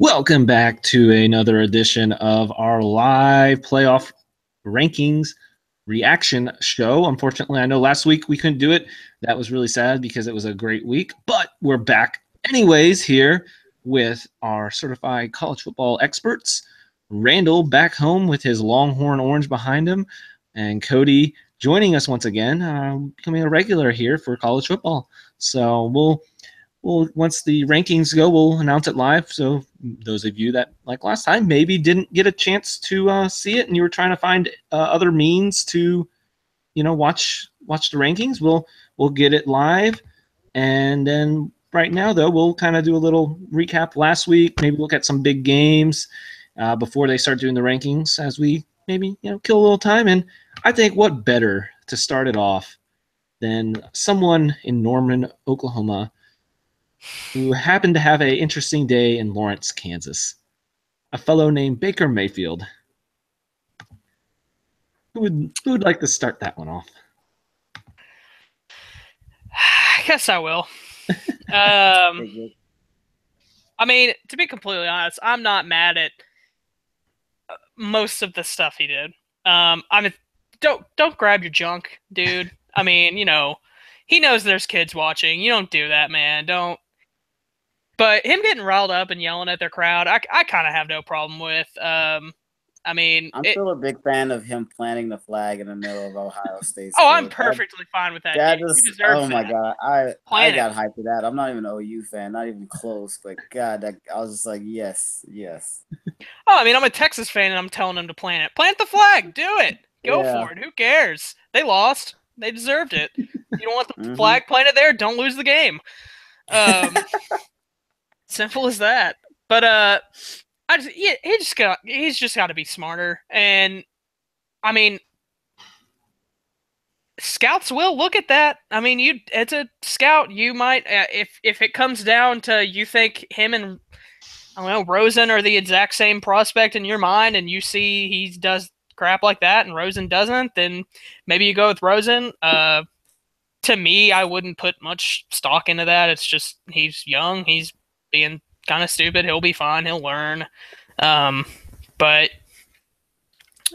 Welcome back to another edition of our live playoff rankings reaction show. Unfortunately, I know last week we couldn't do it. That was really sad because it was a great week, but we're back anyways here with our certified college football experts. Randall back home with his Longhorn orange behind him, and Coty joining us once again, becoming a regular here for college football. So we'll once the rankings go, we'll announce it live. So those of you that, like last time, maybe didn't get a chance to see it, and you were trying to find other means to, watch the rankings, we'll get it live. And then right now, though, we'll kind of do a little recap last week. Maybe look at some big games before they start doing the rankings, as we maybe kill a little time. And I think what better to start it off than someone in Norman, Oklahoma, who happened to have an interesting day in Lawrence, Kansas. A fellow named Baker Mayfield. Who would like to start that one off? I guess I will. I mean, to be completely honest, I'm not mad at most of the stuff he did. I mean, don't grab your junk, dude. I mean, he knows there's kids watching. You don't do that, man. Don't. But him getting riled up and yelling at their crowd, I kind of have no problem with. I mean, I'm still a big fan of him planting the flag in the middle of Ohio State. I'm perfectly fine with that. Oh my god, I got hyped to that. I'm not even an OU fan, not even close. But God, I was just like, yes. Oh, I mean, I'm a Texas fan, and I'm telling him to plant it. Plant the flag. Do it. Go for it. Who cares? They lost. They deserved it. You don't want the flag planted there? Don't lose the game. Simple as that. But he's just got to be smarter. And I mean, scouts will look at that. I mean, it's a scout. You might, if it comes down to you think him and I don't know Rosen are the exact same prospect in your mind, and you see he does crap like that, and Rosen doesn't, then maybe you go with Rosen. To me, I wouldn't put much stock into that. It's just he's young. He's being kind of stupid. He'll be fine. He'll learn. But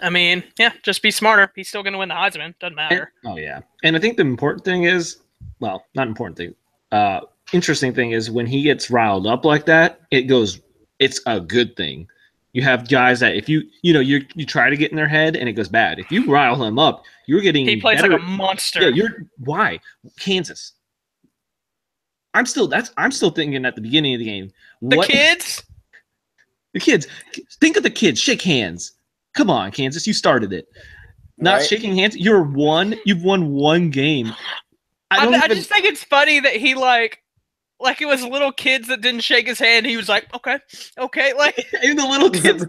I mean, yeah, just be smarter. He's still going to win the Heisman. Doesn't matter. Oh yeah, and I think the important thing is, well, not important thing. Interesting thing is when he gets riled up like that, it's a good thing. You have guys that if you try to get in their head and it goes bad. If you rile him up, you're getting he plays better. Like a monster. Yeah, why Kansas? I'm still thinking at the beginning of the game. The kids. Think of the kids. Shake hands. Come on, Kansas. You started it. Not shaking hands. You've won one game. I just think it's funny that he like it was little kids that didn't shake his hand. He was like, okay, like even the little kids.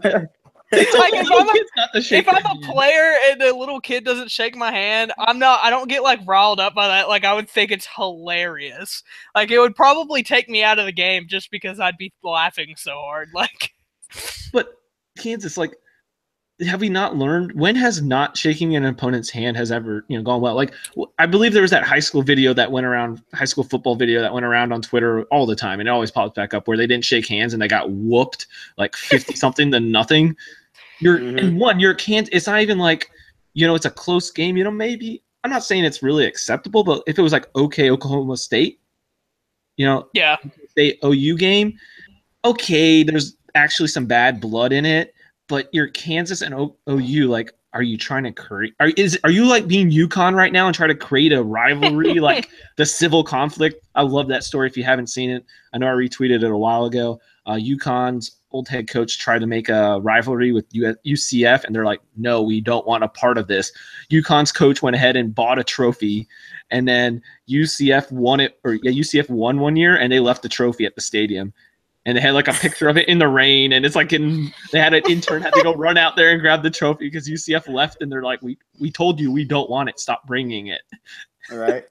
Like if I'm a player and a little kid doesn't shake my hand, I don't get like riled up by that. Like I would think it's hilarious. Like it would probably take me out of the game just because I'd be laughing so hard. Like, but Kansas, like, have we not learned? When has not shaking an opponent's hand has ever gone well? Like I believe there was that high school football video that went around on Twitter all the time, and it always pops back up where they didn't shake hands and they got whooped like 50 something to nothing. You're Kansas. It's not even like it's a close game. Maybe I'm not saying it's really acceptable, but if it was like Oklahoma State, State OU game, okay, there's actually some bad blood in it. But you're Kansas and OU, like, are you trying to create? Are you like being UConn right now and try to create a rivalry, like the civil conflict? I love that story. If you haven't seen it, I know I retweeted it a while ago. UConn's old head coach tried to make a rivalry with UCF, and they're like, no, we don't want a part of this. UConn's coach went ahead and bought a trophy, and then UCF won it, UCF won one year, and they left the trophy at the stadium. And they had like a picture of it in the rain, and it's like they had an intern had to go run out there and grab the trophy because UCF left, and they're like, we told you we don't want it. Stop bringing it. All right.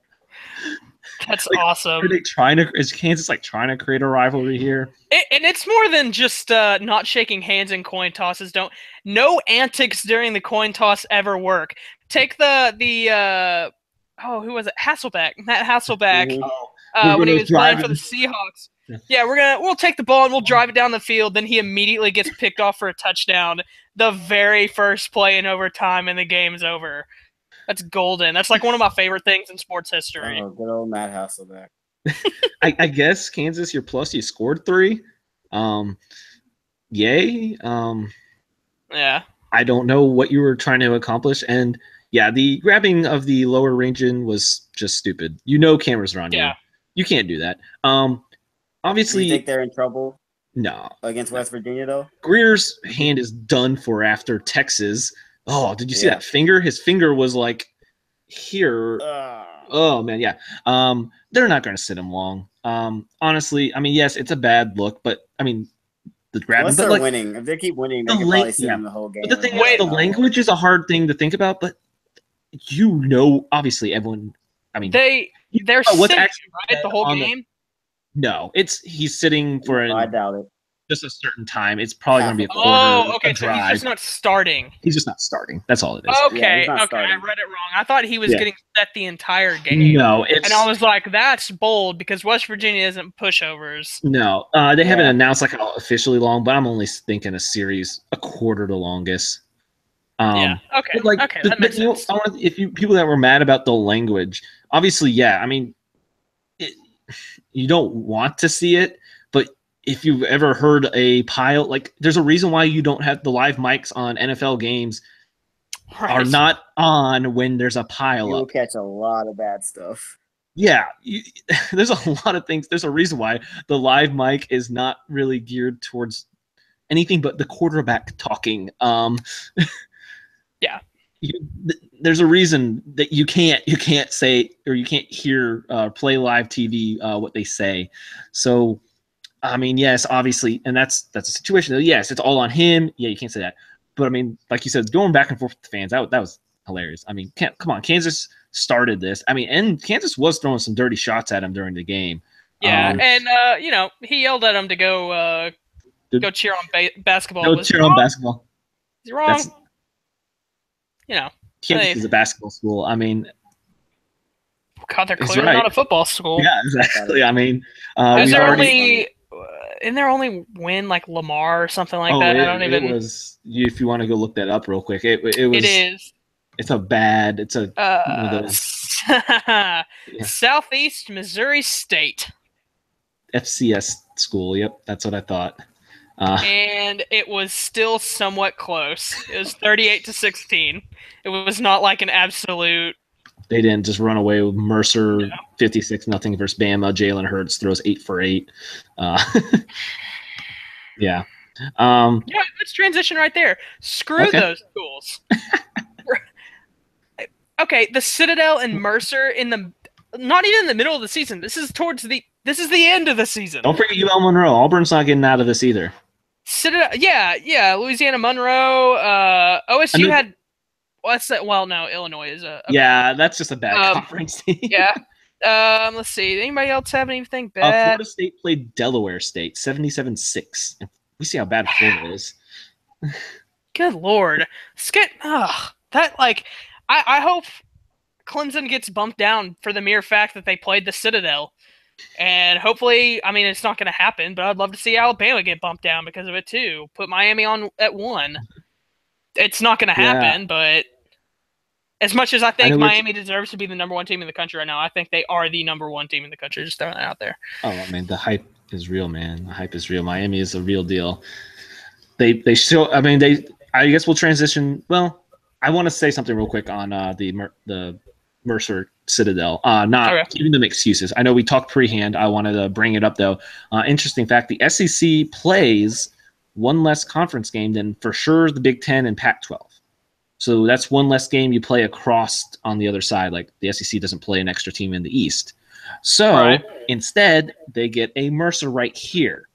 That's awesome. Is Kansas like trying to create a rivalry here? And it's more than just not shaking hands in coin tosses. No antics during the coin toss ever work. Take the who was it? Hasselbeck. Matt Hasselbeck. Mm-hmm. When he was playing for the Seahawks. Yeah, we'll take the ball and we'll drive it down the field. Then he immediately gets picked off for a touchdown. The very first play in overtime, and the game's over. That's golden. That's like one of my favorite things in sports history. Oh, good old Matt Hasselbeck. I guess Kansas, you're plus. You scored 3. Yay. Yeah. I don't know what you were trying to accomplish, and yeah, the grabbing of the lower region was just stupid. Cameras are on you. You can't do that. Obviously, do you think they're in trouble? No. Against West Virginia, though? Greer's hand is done for after Texas. Oh, did you see that finger? His finger was like here. Oh, man, yeah. They're not going to sit him long. Honestly, I mean, yes, it's a bad look, but, I mean, the grabbing. Unless they're winning. If they keep winning, they can probably sit him the whole game. But the thing is, the language is a hard thing to think about, but obviously, everyone, I mean. They're sitting, right, the whole game? No, he's sitting for I doubt it. Just a certain time. It's probably going to be a quarter. Oh, okay. So he's just not starting. He's just not starting. That's all it is. Okay, I read it wrong. I thought he was getting set the entire game. No, and I was like, that's bold because West Virginia isn't pushovers. No, they haven't announced like how officially long, but I'm only thinking a series, a quarter the longest. Okay. Okay, that makes sense. People that were mad about the language, obviously, I mean, you don't want to see it, but if you've ever heard a pile, like there's a reason why you don't have the live mics on NFL games are not on when there's a pile up. You'll catch a lot of bad stuff. Yeah, there's a lot of things. There's a reason why the live mic is not really geared towards anything but the quarterback talking. Yeah. There's a reason that you can't say or you can't hear play live TV what they say. So, I mean, yes, obviously, and that's a situation. Yes, it's all on him. Yeah, you can't say that. But I mean, like you said, going back and forth with the fans, that was hilarious. I mean, come on, Kansas started this. I mean, and Kansas was throwing some dirty shots at him during the game. Yeah, and he yelled at him to go cheer on basketball. Go cheer on basketball. He's wrong. Kansas is a basketball school. I mean, God, they're clearly not a football school. Yeah, exactly. I mean, isn't there only win like Lamar or something like that? It was. If you want to go look that up real quick, it was. It is. It's one of those. Southeast Missouri State. FCS school. Yep, that's what I thought. And it was still somewhat close. It was 38-16. It was not like an absolute. They didn't just run away with Mercer 56-0 versus Bama. Jalen Hurts throws 8 for 8. Yeah. Let's transition right there. Screw those schools. Okay, the Citadel and Mercer not even in the middle of the season. This is the end of the season. Don't forget UL Monroe. Auburn's not getting out of this either. Citadel, Louisiana Monroe, OSU had. What's that? Well, no, Illinois is a. Yeah, that's just a bad conference. Yeah. Let's see. Anybody else have anything bad? Florida State played Delaware State 77-6. We see how bad Florida is. Good Lord, I hope Clemson gets bumped down for the mere fact that they played the Citadel. And hopefully, I mean, it's not going to happen, but I'd love to see Alabama get bumped down because of it too. Put Miami on at 1. It's not going to happen, but as much as I think Miami deserves to be the number 1 team in the country right now, I think they are the number 1 team in the country. Just throwing that out there. Oh, I mean, the hype is real, man. The hype is real. Miami is a real deal. They show. I mean, I guess we'll transition. Well, I want to say something real quick on the Mercer Citadel. Not giving them excuses. I know we talked pre-hand. I wanted to bring it up though. Interesting fact: the SEC plays 1 less conference game than for sure the Big Ten and Pac-12. So that's 1 less game you play across on the other side. Like the SEC doesn't play an extra team in the East. So instead, they get a Mercer right here.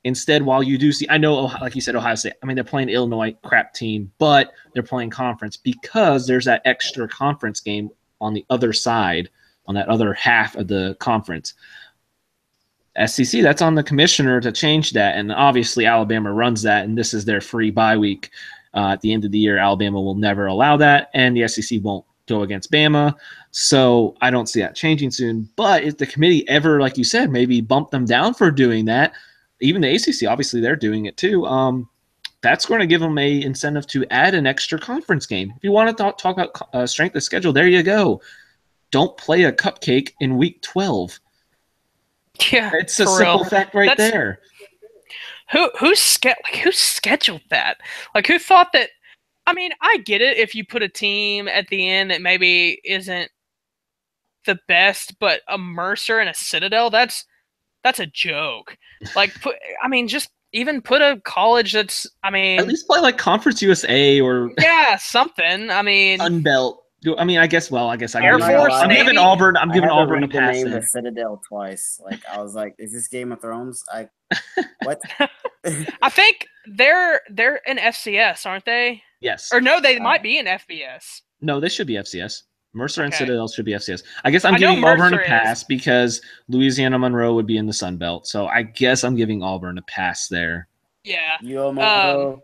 Instead, while you do see, I know, like you said, Ohio State. I mean, they're playing Illinois, crap team, but they're playing conference because there's that extra conference game on the other side, on that other half of the conference. SEC, that's on the commissioner to change that, and obviously Alabama runs that, and this is their free bye week. At the end of the year, Alabama will never allow that, and the SEC won't go against Bama. So I don't see that changing soon. But if the committee ever, like you said, maybe bump them down for doing that, even the ACC, obviously they're doing it too. That's going to give them a incentive to add an extra conference game. If you want to talk about strength of schedule, there you go. Don't play a cupcake in week 12. Yeah, it's a simple fact there. Who scheduled that? Like, who thought that? I mean, I get it if you put a team at the end that maybe isn't the best, but a Mercer and a Citadel, that's a joke. Like, just even put a college that's, at least play like Conference USA or something. Sunbelt. I guess Air Force. I'm giving Auburn. I'm giving Auburn a pass. Name the Citadel twice. Like, I was like, is this Game of Thrones? What? I think they're in FCS, aren't they? Yes. Or no, they might be in FBS. No, they should be FCS. Mercer and Citadel should be FCS. I guess I'm giving Auburn a pass because Louisiana Monroe would be in the Sun Belt. So I guess I'm giving Auburn a pass there. Yeah. Or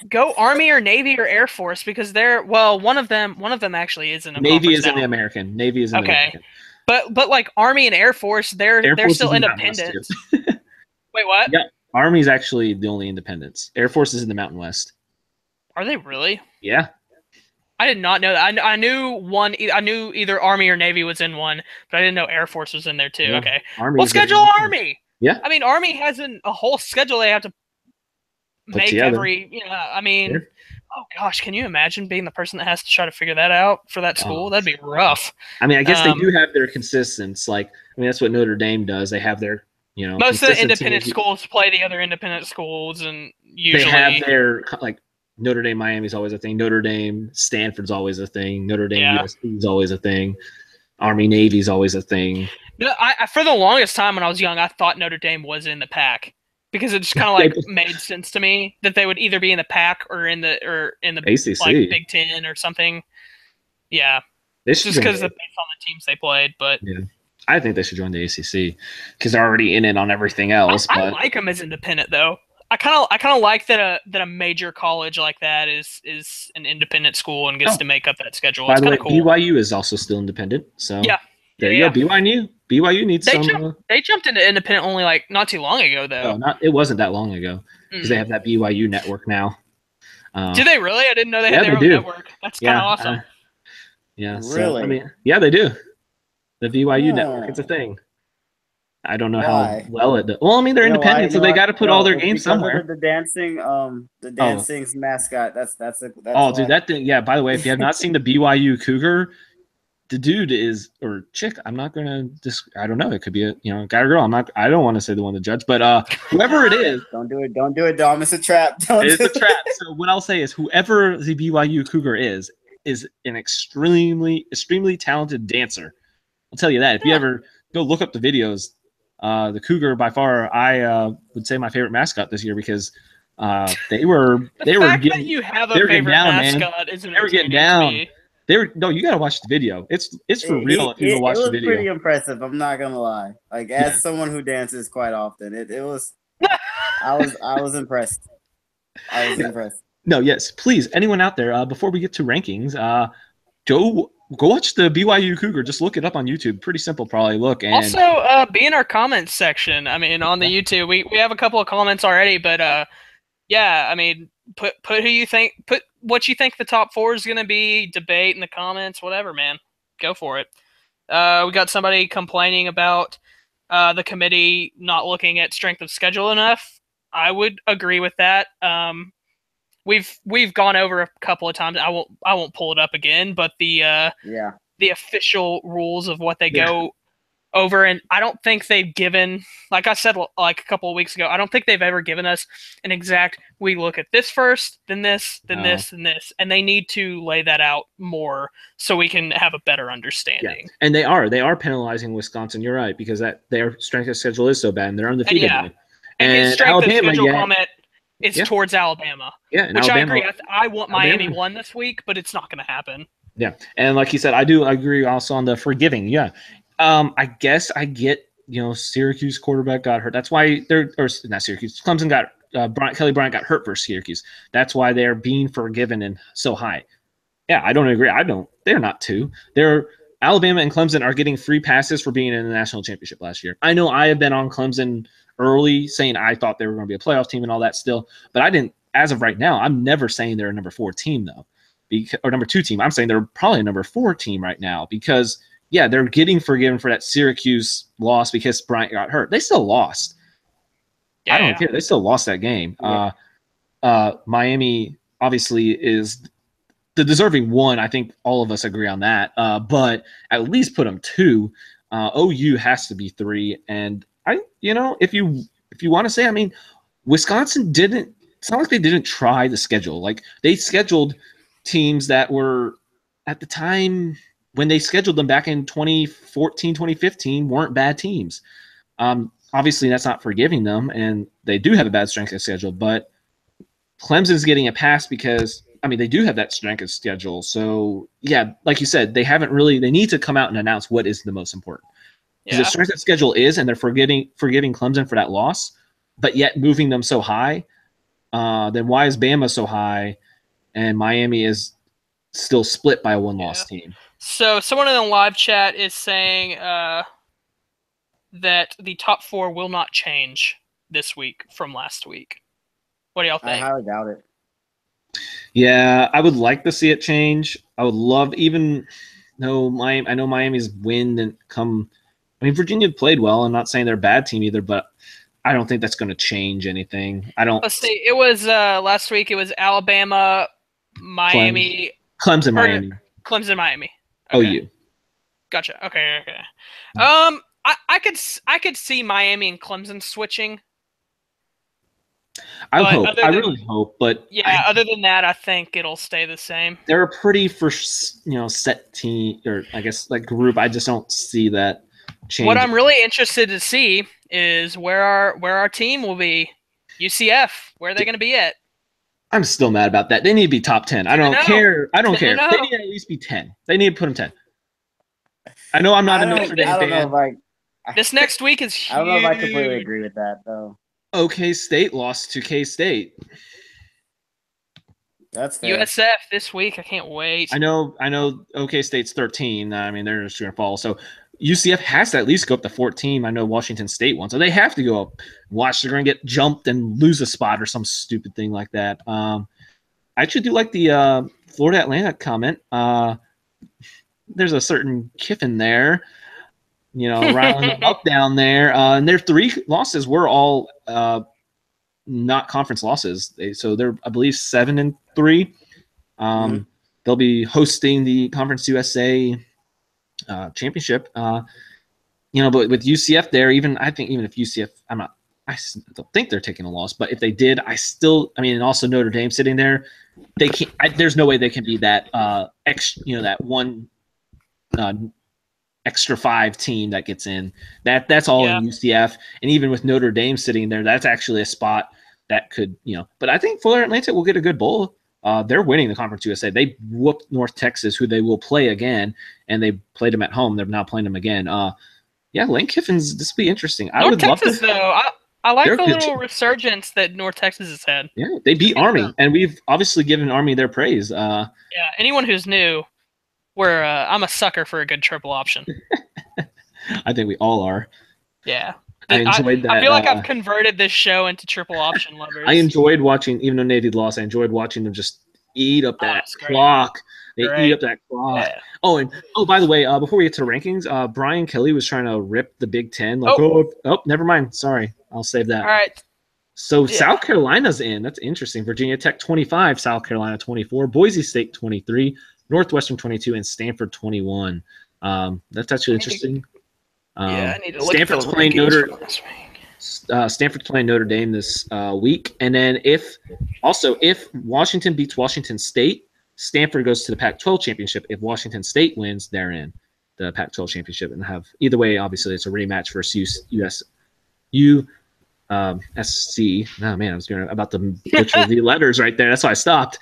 go Army or Navy or Air Force because one of them actually is in a Navy is now. in the American. Navy is in the American. But like Army and Air Force, they're still independent. Wait, what? Yeah. Army's actually the only independence. Air Force is in the Mountain West. Are they really? Yeah. I did not know that. I knew one. I knew either Army or Navy was in one, but I didn't know Air Force was in there too. Yeah. Okay. Well, schedule Army. Yeah. Army has a whole schedule they have to make every. Oh gosh, can you imagine being the person that has to try to figure that out for that school? That'd be rough. I guess they do have their consistence. That's what Notre Dame does. They have their. Most of the independent schools play the other independent schools, and usually they have their Notre Dame, Miami's always a thing. Notre Dame, Stanford's always a thing. Notre Dame, USC's always a thing. Army, Navy's always a thing. No, I for the longest time when I was young, I thought Notre Dame was in the pack because it just kind of made sense to me that they would either be in the pack or in the ACC, Big Ten or something. Yeah, just because based on the teams they played, but. Yeah. I think they should join the ACC because they're already in it on everything else. I like them as independent, though. I kind of like that a major college like that is an independent school and gets to make up that schedule. By it's the way, cool. BYU is also still independent. So there you go. BYU needs they jumped into independent only not too long ago, though. No, it wasn't that long ago because they have that BYU network now. Do they really? I didn't know they had their own network. That's kind of awesome. Really? They do. The BYU network, it's a thing. I don't know how well it does. Well, they're independent, so they got to put all their games somewhere. The dancing's mascot. That's dude, that thing. Yeah. By the way, if you have not seen the BYU Cougar, the dude is or chick. I'm not gonna I don't know. It could be a guy or girl. I don't want to say the one to judge, but whoever it is, don't do it, Dom. It's a trap. It's a trap. So what I'll say is, whoever the BYU Cougar is an extremely talented dancer. I'll tell you that. If you ever go look up the videos, the Cougar by far, I would say my favorite mascot this year because they were getting you have a favorite mascot isn't they were getting down. You got to watch the video. It's for real. If you go watch the video, it was pretty impressive. I'm not gonna lie. As someone who dances quite often, it was. I was impressed. I was impressed. No, yes, please, anyone out there, before we get to rankings, Go watch the BYU Cougar. Just look it up on YouTube. Pretty simple, probably. Look and also be in our comments section. On the YouTube, we have a couple of comments already, but put who you think, put what you think the top 4 is gonna be. Debate in the comments, whatever, man. Go for it. We got somebody complaining about the committee not looking at strength of schedule enough. I would agree with that. We've gone over a couple of times. I won't pull it up again, but the official rules of what they go over, and I don't think they've given, like I said a couple of weeks ago, I don't think they've ever given us an exact. We look at this first, then this, then this, and this, and they need to lay that out more so we can have a better understanding. Yeah. And they are penalizing Wisconsin. You're right, because their strength of schedule is so bad, and they're undefeated. And strength of schedule comment. It's towards Alabama. Yeah, which Alabama, I agree. I want Miami won this week, but it's not going to happen. Yeah, and like you said, I do agree also on the forgiving. Yeah, I guess I get Syracuse quarterback got hurt. That's why not Syracuse. Clemson got Kelly Bryant got hurt for Syracuse. That's why they're being forgiven and so high. Yeah, I don't agree. They're not 2. Alabama and Clemson are getting free passes for being in the national championship last year. I know I have been on Clemson early saying I thought they were going to be a playoff team and all that still, but I didn't. As of right now, I'm never saying they're a number 4 team though, or number 2 team. I'm saying they're probably a number 4 team right now because yeah, they're getting forgiven for that Syracuse loss because Bryant got hurt. They still lost. I don't care. They still lost that game. Yeah. Miami obviously is the deserving 1. I think all of us agree on that. But at least put them 2. OU has to be 3. And if you want to say, I mean, Wisconsin didn't. It's not like they didn't try the schedule. Like they scheduled teams that were at the time when they scheduled them back in 2014, 2015 weren't bad teams. Obviously, that's not forgiving them, and they do have a bad strength of schedule. But Clemson's getting a pass because they do have that strength of schedule. So yeah, like you said, they haven't really. They need to come out and announce what is the most important. Because the strength of schedule is, and they're forgiving Clemson for that loss, but yet moving them so high. Then why is Bama so high, and Miami is still split by a 1-loss team? So someone in the live chat is saying that the top 4 will not change this week from last week. What do y'all think? I highly doubt it. Yeah, I would like to see it change. I would love, even though I know Miami's win didn't come. Virginia played well. I'm not saying they're a bad team either, but I don't think that's going to change anything. Let's see. It was last week. It was Alabama, Miami, Clemson, Miami. Clemson, Miami. Okay. OU. Gotcha. Okay. I could see Miami and Clemson switching. I really hope, but yeah. Other than that, I think it'll stay the same. They're a pretty set team, or I guess like group. I just don't see that change. What I'm really interested to see is where our team will be. UCF, where are they going to be at? I'm still mad about that. They need to be top 10. I don't care. I don't care. They need to at least be 10. They need to put them 10. I know I'm not a Notre Dame fan. This next week is huge. I don't know if I completely agree with that, though. OK State lost to K-State. That's fair. USF this week. I can't wait. I know OK State's 13. They're just going to fall. So UCF has to at least go up to 14. I know Washington State won. So they have to go up. Watch, they're going to get jumped and lose a spot or some stupid thing like that. I actually do like the Florida Atlanta comment. There's a certain Kiffin there, riling them up down there. And their 3 losses were all not conference losses. So they're, I believe, 7-3. They'll be hosting the Conference USA championship. But with UCF there, even if UCF, I don't think they're taking a loss, but if they did, and also Notre Dame sitting there, they can't. There's no way they can be that that one extra 5 team that gets in. That's all in UCF, and even with Notre Dame sitting there, that's actually a spot that could But I think Florida Atlantic will get a good bowl. They're winning the Conference USA. They whooped North Texas, who they will play again, and they played them at home. They're now playing them again. Lane Kiffin's. This will be interesting. I would love to. Though, I like the little resurgence that North Texas has had. Yeah, they beat Army, and we've obviously given Army their praise. Anyone who's new, I'm a sucker for a good triple option. I think we all are. Yeah. I enjoyed that. I feel like I've converted this show into triple option lovers. I enjoyed watching, even though Navy lost, I enjoyed watching them just eat up that clock. They eat up that clock. Yeah. Oh, by the way, before we get to the rankings, Brian Kelly was trying to rip the Big Ten. Never mind. Sorry. I'll save that. All right. So South Carolina's in. That's interesting. Virginia Tech 25, South Carolina 24, Boise State 23, Northwestern 22, and Stanford 21. That's actually interesting. I need to look Stanford's playing Stanford's playing Notre Dame this week, and then if Washington beats Washington State, Stanford goes to the Pac-12 championship. If Washington State wins, they're in the Pac-12 championship, and have either way. Obviously, it's a rematch versus USC. Oh man, I was about to butcher the letters right there. That's why I stopped.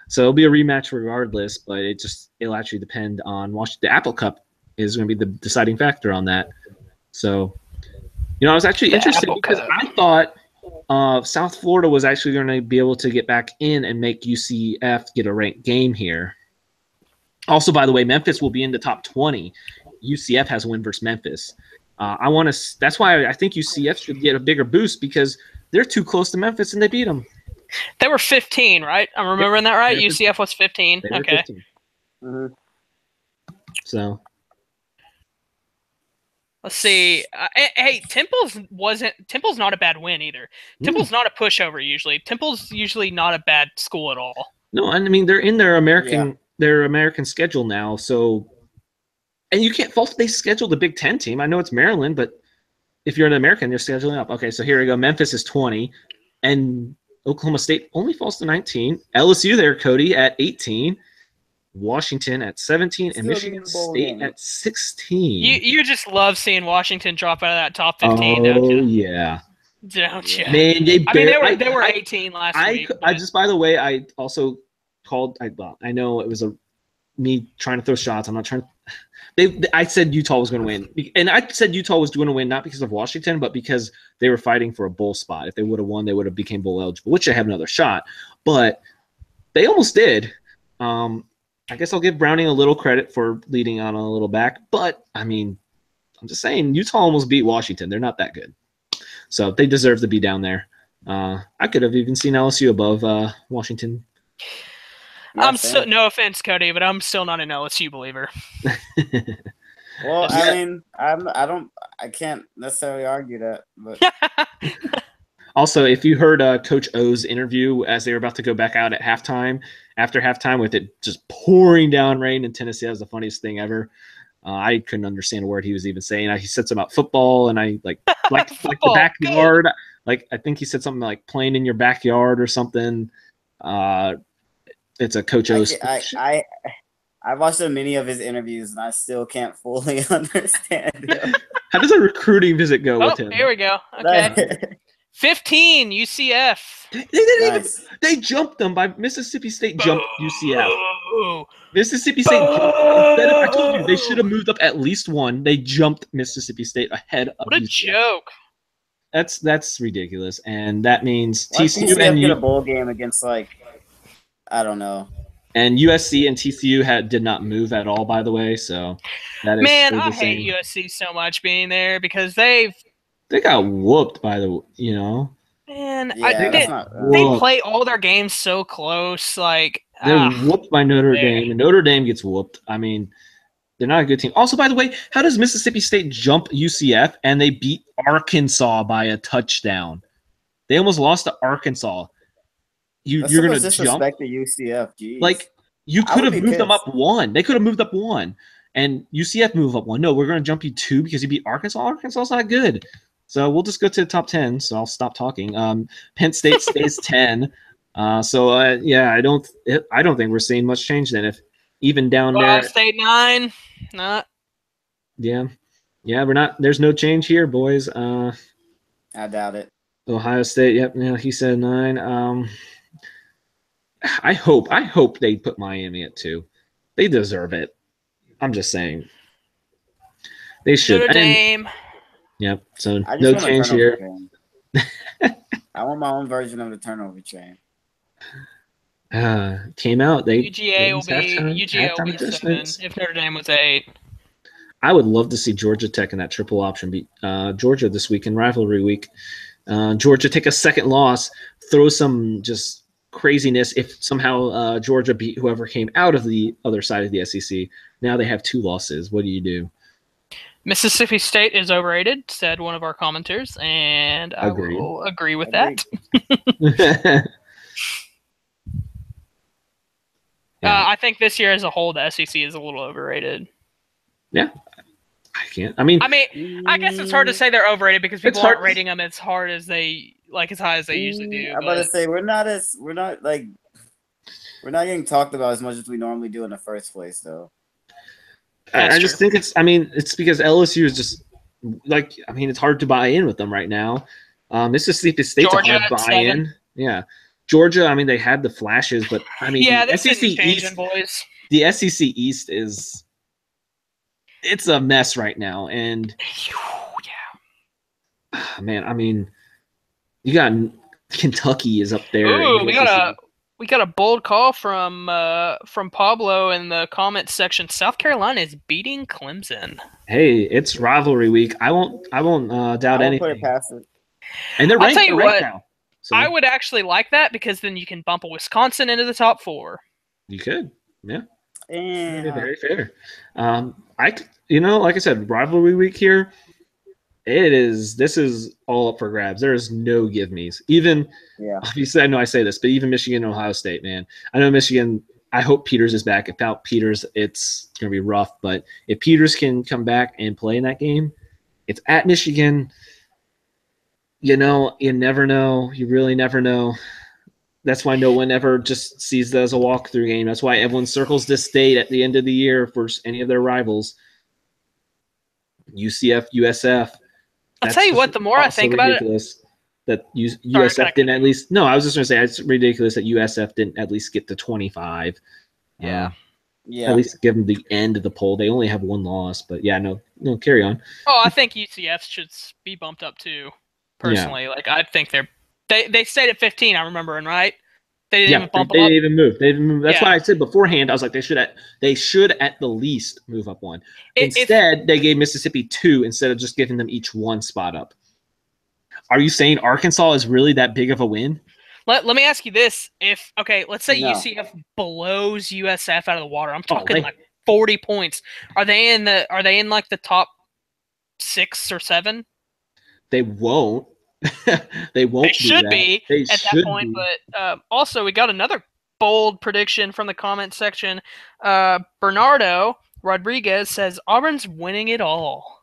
So it'll be a rematch regardless, but it'll actually depend on Washington. The Apple Cup is going to be the deciding factor on that. So, I was actually interested because I thought South Florida was actually going to be able to get back in and make UCF get a ranked game here. Also, by the way, Memphis will be in the top 20. UCF has a win versus Memphis. I want to. That's why I think UCF should get a bigger boost because they're too close to Memphis and they beat them. They were 15, right? I'm remembering that right. They were UCF was 15. They were Okay. 15. Mm-hmm. So let's see. Hey, Temple's not a bad win either. Temple's not a pushover usually. Temple's usually not a bad school at all. No, I mean they're in their American schedule now, so and you can't fault they scheduled the Big Ten team. I know it's Maryland, but if you're an American, you're scheduling up. Okay, so here we go. Memphis is 20, and Oklahoma State only falls to 19. LSU there, Cody, at 18. Washington at 17 and Michigan State at 16. You just love seeing Washington drop out of that top 15, don't you? Yeah. Don't you? Man, they were 18 last week. I just, by the way, I also called. I know it was me trying to throw shots. I'm not trying. I said Utah was going to win, and I said Utah was going to win not because of Washington, but because they were fighting for a bowl spot. If they would have won, they would have became bowl eligible, which they have another shot. But they almost did. I guess I'll give Browning a little credit for leading on a little back, but I mean, I'm just saying Utah almost beat Washington. They're not that good, so they deserve to be down there. I could have even seen LSU above Washington. No offense, Cody, but I'm still not an LSU believer. Well, I mean, I can't necessarily argue that, but. Also, if you heard Coach O's interview as they were about to go back out at halftime, after halftime with it just pouring down rain in Tennessee, that was the funniest thing ever. I couldn't understand a word he was even saying. He said something about football, and I like the backyard. Like I think he said something like playing in your backyard or something. It's a Coach O's. I watched so many of his interviews, and I still can't fully understand him. How does a recruiting visit go with him? Here we go. Okay. 15 UCF. They jumped them by Mississippi State jumped UCF. Mississippi State jumped. I told you they should have moved up at least one. They jumped Mississippi State ahead of What a UCF. joke. That's ridiculous, and that means TCU and get a bowl game against I don't know. And USC and TCU did not move at all, by the way. So that is I hate USC so much being there because they got whooped by Man, yeah, they play all their games so close. They're whooped by Notre Dame, and Notre Dame gets whooped. I mean, they're not a good team. Also, by the way, how does Mississippi State jump UCF and they beat Arkansas by a touchdown? They almost lost to Arkansas. You're going to jump the UCF. Jeez. Like you could have moved them up one. They could have moved up one, and UCF move up one. No, we're going to jump you two because you beat Arkansas. Arkansas's not good. So we'll just go to the top 10. So I'll stop talking. Penn State stays 10. I don't think we're seeing much change then. If even down there, State 9, not. Yeah, we're not. There's no change here, boys. I doubt it. Ohio State. Yep. Yeah, he said 9. I hope they put Miami at 2. They deserve it. I'm just saying. They should. Notre Dame. Yep. So no change here. I want my own version of the turnover train. Came out. UGA will be 7 if Notre Dame was 8. I would love to see Georgia Tech in that triple option beat Georgia this week in rivalry week. Georgia take a second loss, throw some just craziness. If somehow Georgia beat whoever came out of the other side of the SEC, now they have 2 losses. What do you do? Mississippi State is overrated, said one of our commenters, and I will agree with that. I think this year as a whole, the SEC is a little overrated. Yeah. I can't. I mean, I guess it's hard to say they're overrated because people aren't rating them as hard as as high as they usually do. I'm about to say we're not getting talked about as much as we normally do in the first place, though. I just think it's because LSU is just it's hard to buy in with them right now. Mississippi State's a hard buy-in. Yeah. Georgia, they had the flashes, but the SEC East, boys. The SEC East it's a mess right now. And man, you got Kentucky is up there. Ooh, we got We got a bold call from Pablo in the comments section. South Carolina is beating Clemson. Hey, it's rivalry week. I won't doubt I won't put it anything. past it. And they're I'll ranked, tell you they're ranked what, now. So I would actually like that because then you can bump a Wisconsin into the top 4. you could, yeah. Yeah. Very fair. Like I said, rivalry week here. This is all up for grabs. There is no give me's. Even obviously, I know I say this, but even Michigan and Ohio State, man. I know Michigan. I hope Peters is back. Without Peters, it's gonna be rough. But if Peters can come back and play in that game, it's at Michigan. You never know. You really never know. That's why no one ever just sees that as a walkthrough game. That's why everyone circles this date at the end of the year for any of their rivals. UCF, USF. I'll tell you what, the more I think about it, that USF didn't at least. No, I was just going to say it's ridiculous that USF didn't at least get to 25. Yeah. At least give them the end of the poll. They only have one loss, but yeah, no, carry on. Oh, I think UCF should be bumped up too. Personally, like I think they stayed at 15. I'm remembering right. They didn't even bump them up. They didn't even move. That's why I said beforehand. I was like, they should at the least move up one. Instead, they gave Mississippi 2 instead of just giving them each 1 spot up. Are you saying Arkansas is really that big of a win? Let me ask you this: let's say UCF blows USF out of the water. I'm talking like 40 points. Are they in like the top 6 or 7? They won't. They won't. They should be at that point. But also, we got another bold prediction from the comment section. Bernardo Rodriguez says Auburn's winning it all.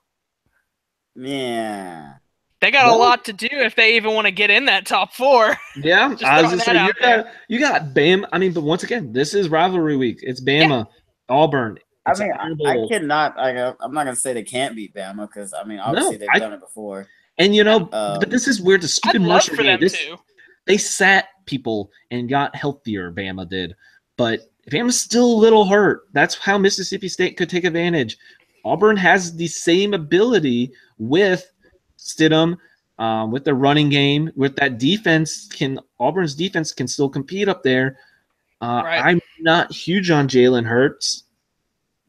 Yeah. They got a lot to do if they even want to get in that top 4. Yeah, I was going to say you got Bama. I mean, but once again, this is rivalry week. It's Bama, Auburn. I mean, I cannot. I'm not going to say they can't beat Bama because obviously they've done it before. And but this is weird. The stupid Marshall game. They sat people and got healthier. Bama did, but Bama's still a little hurt. That's how Mississippi State could take advantage. Auburn has the same ability with Stidham, with the running game, with that defense. Auburn's defense can still compete up there. I'm not huge on Jalen Hurts,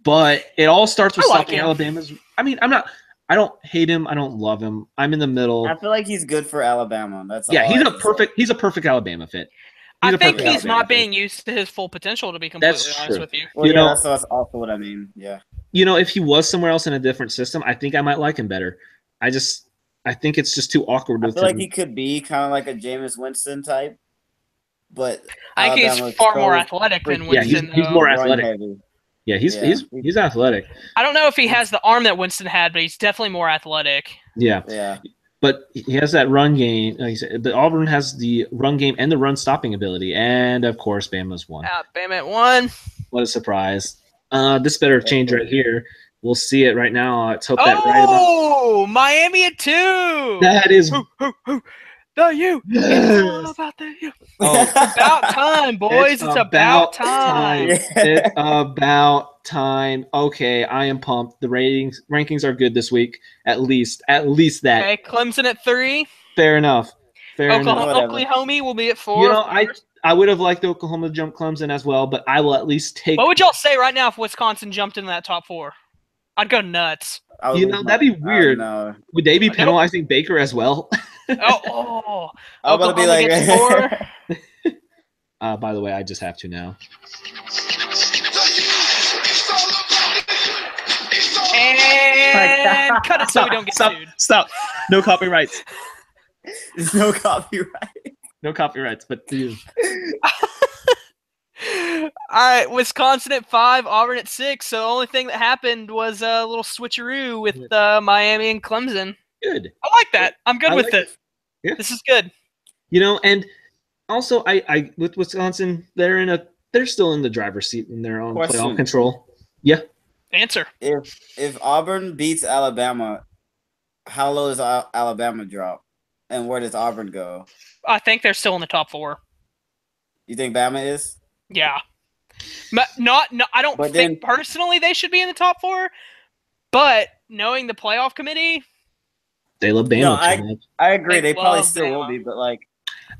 but it all starts with stopping Alabama's. I mean, I don't hate him. I don't love him. I'm in the middle. I feel like he's good for Alabama. He's a perfect Alabama fit. I think he's not being used to his full potential, to be completely honest with you. Well, that's also what I mean. Yeah. If he was somewhere else in a different system, I think I might like him better. I think it's just too awkward. I feel like he could be kind of like a Jameis Winston type, but I think he's far more athletic than Winston. He's more athletic. Yeah, he's athletic. I don't know if he has the arm that Winston had, but he's definitely more athletic. Yeah. But he has that run game. Like you said, but Auburn has the run game and the run stopping ability, and of course, Bama's won. Bama at 1. What a surprise! This better change right here. We'll see it right now. Let's hope that right about Miami at 2. That is the U. It's all about the U. It's about time, boys. It's about time. It's about time. Okay, I am pumped. The rankings are good this week. At least that. Okay, Clemson at 3. Fair enough. Oklahoma will be at 4. I would have liked Oklahoma to jump Clemson as well, but I will at least take. What would y'all say right now if Wisconsin jumped in that top 4? I'd go nuts. That'd be weird. Would they be penalizing Baker as well? I'm gonna be like, 4. By the way, I just have to now. And cut it so we don't get sued. Stop. No copyrights. There's no copyright. No copyrights, but to you. All right, Wisconsin at 5, Auburn at 6. So the only thing that happened was a little switcheroo with Miami and Clemson. Good. I like that. I'm good with it. Yeah. This is good. And also I with Wisconsin, they're still in the driver's seat and they're on playoff control. Yeah. Answer. If Auburn beats Alabama, how low does Alabama drop? And where does Auburn go? I think they're still in the top 4. You think Bama is? Yeah. I don't think personally they should be in the top 4, but knowing the playoff committee, they love Bama. No, I agree. They probably still will be, but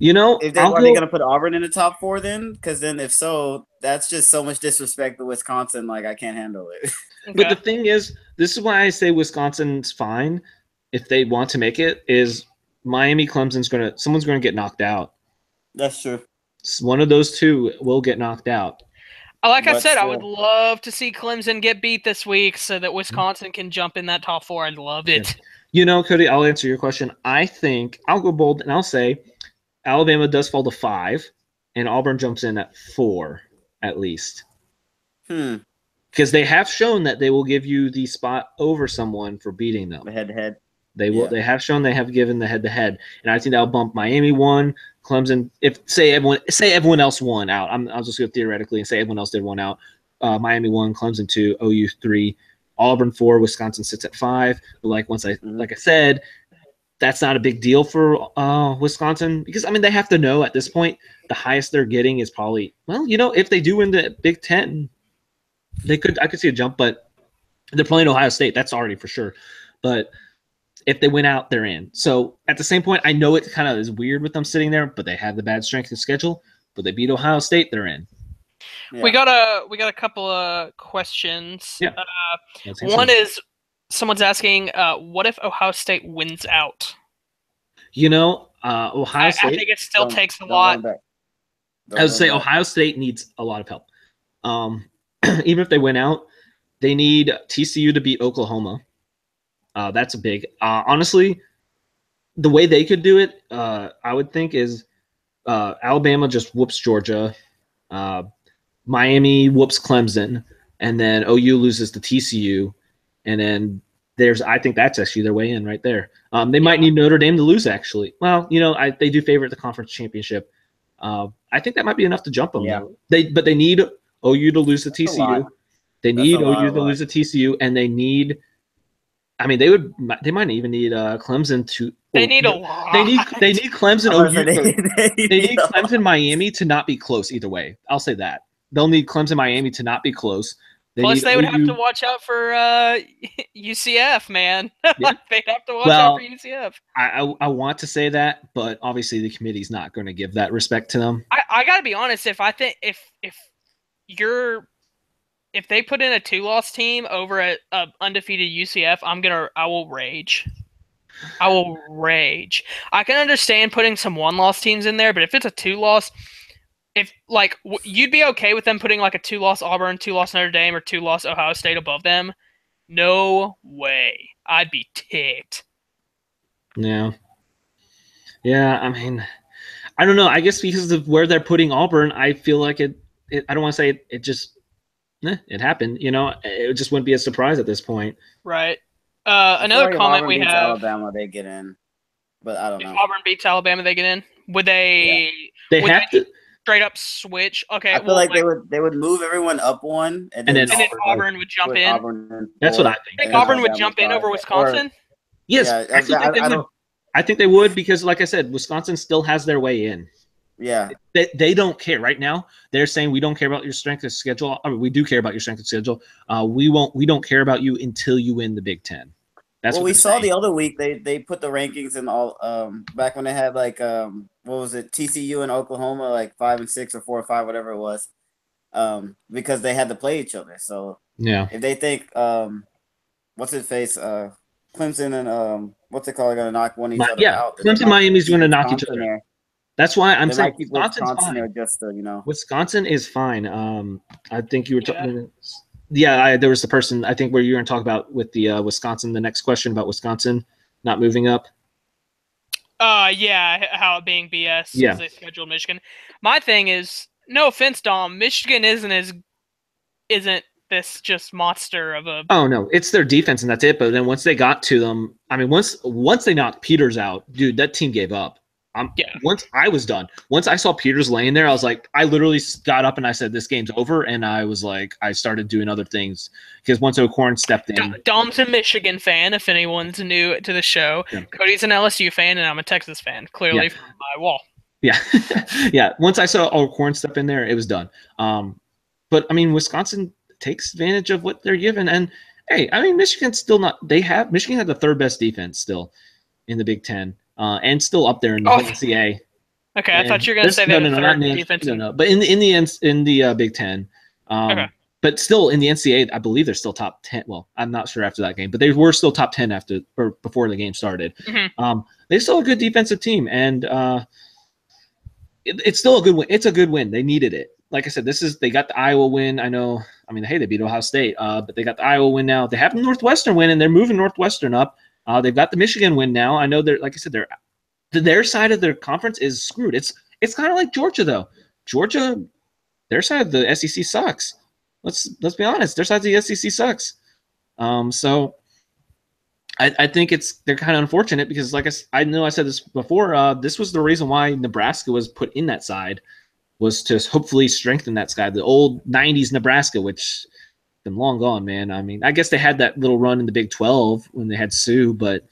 Are they gonna put Auburn in the top 4 then? Because then, if so, that's just so much disrespect to Wisconsin. Like, I can't handle it. Okay. But the thing is, this is why I say Wisconsin's fine if they want to make it. Is Miami, someone's gonna get knocked out. That's true. One of those two will get knocked out. Like I said, I would love to see Clemson get beat this week so that Wisconsin can jump in that top 4. I'd love it. Cody, I'll answer your question. I think I'll go bold and I'll say Alabama does fall to 5, and Auburn jumps in at 4 at least. Because they have shown that they will give you the spot over someone for beating them. The head-to-head. They will. They have shown they have given the head-to-head, and I think that'll bump Miami 1, Clemson. If say everyone else won out, I'll just go theoretically and say everyone else did 1 out. Miami 1, Clemson 2, OU 3, Auburn 4, Wisconsin sits at 5. But like I said, that's not a big deal for Wisconsin because they have to know at this point the highest they're getting is probably if they do win the Big Ten, I could see a jump, but they're playing Ohio State. That's already for sure. But if they win out, they're in. So at the same point, I know it kind of is weird with them sitting there, but they have the bad strength of schedule. But they beat Ohio State, they're in. Yeah. We got a couple of questions. Yeah. One is someone's asking, what if Ohio State wins out? Ohio State. I think it still takes a lot. I would say Ohio State needs a lot of help. Even if they win out, they need TCU to beat Oklahoma. That's a big. Honestly, the way they could do it, I would think, is Alabama just whoops Georgia, Miami whoops Clemson, and then OU loses to TCU, and then I think that's actually their way in right there. They might need Notre Dame to lose, actually. Well, they do favorite the conference championship. I think that might be enough to jump them. Yeah. But they need OU to lose to TCU. They need OU to lose to TCU, and they need. They might even need Clemson to. They need a lot. They need Clemson. They need Clemson, Miami to not be close either way. I'll say that they'll need Clemson, Miami to not be close. Plus, they would have to watch out for UCF, man. Yeah. They'd have to watch out for UCF. I want to say that, but obviously the committee's not going to give that respect to them. I got to be honest. If they put in a 2-loss team over a undefeated UCF, I will rage. I will rage. I can understand putting some 1-loss teams in there, but if it's a 2-loss, you'd be okay with them putting like a 2-loss Auburn, 2-loss Notre Dame, or 2-loss Ohio State above them. No way. I'd be ticked. Yeah. Yeah, I don't know. I guess because of where they're putting Auburn, I feel like it I don't want to say it just it happened. It just wouldn't be a surprise at this point. Right. Another comment we have. Alabama, they get in, but I don't know. If Auburn beats Alabama, they get in. Would they? Yeah. They have to straight up switch. Okay. I feel like they would move everyone up one, and then Auburn would jump in. That's what I think. Think Auburn would jump in over Wisconsin? Yes, I think they would because, like I said, Wisconsin still has their way in. Yeah, they don't care right now. They're saying we don't care about your strength of schedule. We do care about your strength of schedule. We don't care about you until you win the Big Ten. That's what we saw the other week. They put the rankings in all back when they had what was it, TCU and Oklahoma, like 5 and 6 or 4 or 5, whatever it was, because they had to play each other. So yeah, if they think what's it face Clemson and what's it called are gonna knock one each other out. Clemson, Miami's going to knock each other out. That's why I'm saying Wisconsin's fine. Just Wisconsin is fine. I think you were talking. Yeah, there was the person I think where you were going to talk about with the Wisconsin. The next question about Wisconsin not moving up. Yeah, how it being BS as they scheduled Michigan. My thing is, no offense, Dom, Michigan isn't this just monster of a. Oh no, it's their defense and that's it. But then once they got to them, once they knocked Peters out, dude, that team gave up. Once I was done, once I saw Peters laying there, I was like, I literally got up and I said, this game's over. And I was like, I started doing other things because once O'Korn stepped in. Dom's a Michigan fan, if anyone's new to the show. Yeah. Cody's an LSU fan, and I'm a Texas fan, clearly from my wall. Yeah. Yeah. Once I saw O'Korn step in there, it was done. But Wisconsin takes advantage of what they're given. And hey, Michigan's still not, Michigan had the third best defense still in the Big Ten. And still up there in the NCAA. Okay, I And thought you were going to say they no, had no, a not third in the defense. no, no, but in the Big Ten. Okay. But still in the NCAA, I believe they're still top 10. Well, I'm not sure after that game, but they were still top 10 after or before the game started. Mm-hmm. They're still a good defensive team, and it's still a good win. It's a good win. They needed it. Like I said, they got the Iowa win. I know. I mean, hey, they beat Ohio State, but they got the Iowa win now. They have the Northwestern win, and they're moving Northwestern up. They've got the Michigan win now. I know they're, like I said, their side of their conference is screwed. It's kind of like Georgia though. Georgia, their side of the SEC sucks. Let's be honest. Their side of the SEC sucks. So I think they're kind of unfortunate because, like I know I said this before. This was the reason why Nebraska was put in that side, was to hopefully strengthen that side. The old '90s Nebraska, which been long gone, man. I mean, I guess they had that little run in the Big 12 when they had Sue, but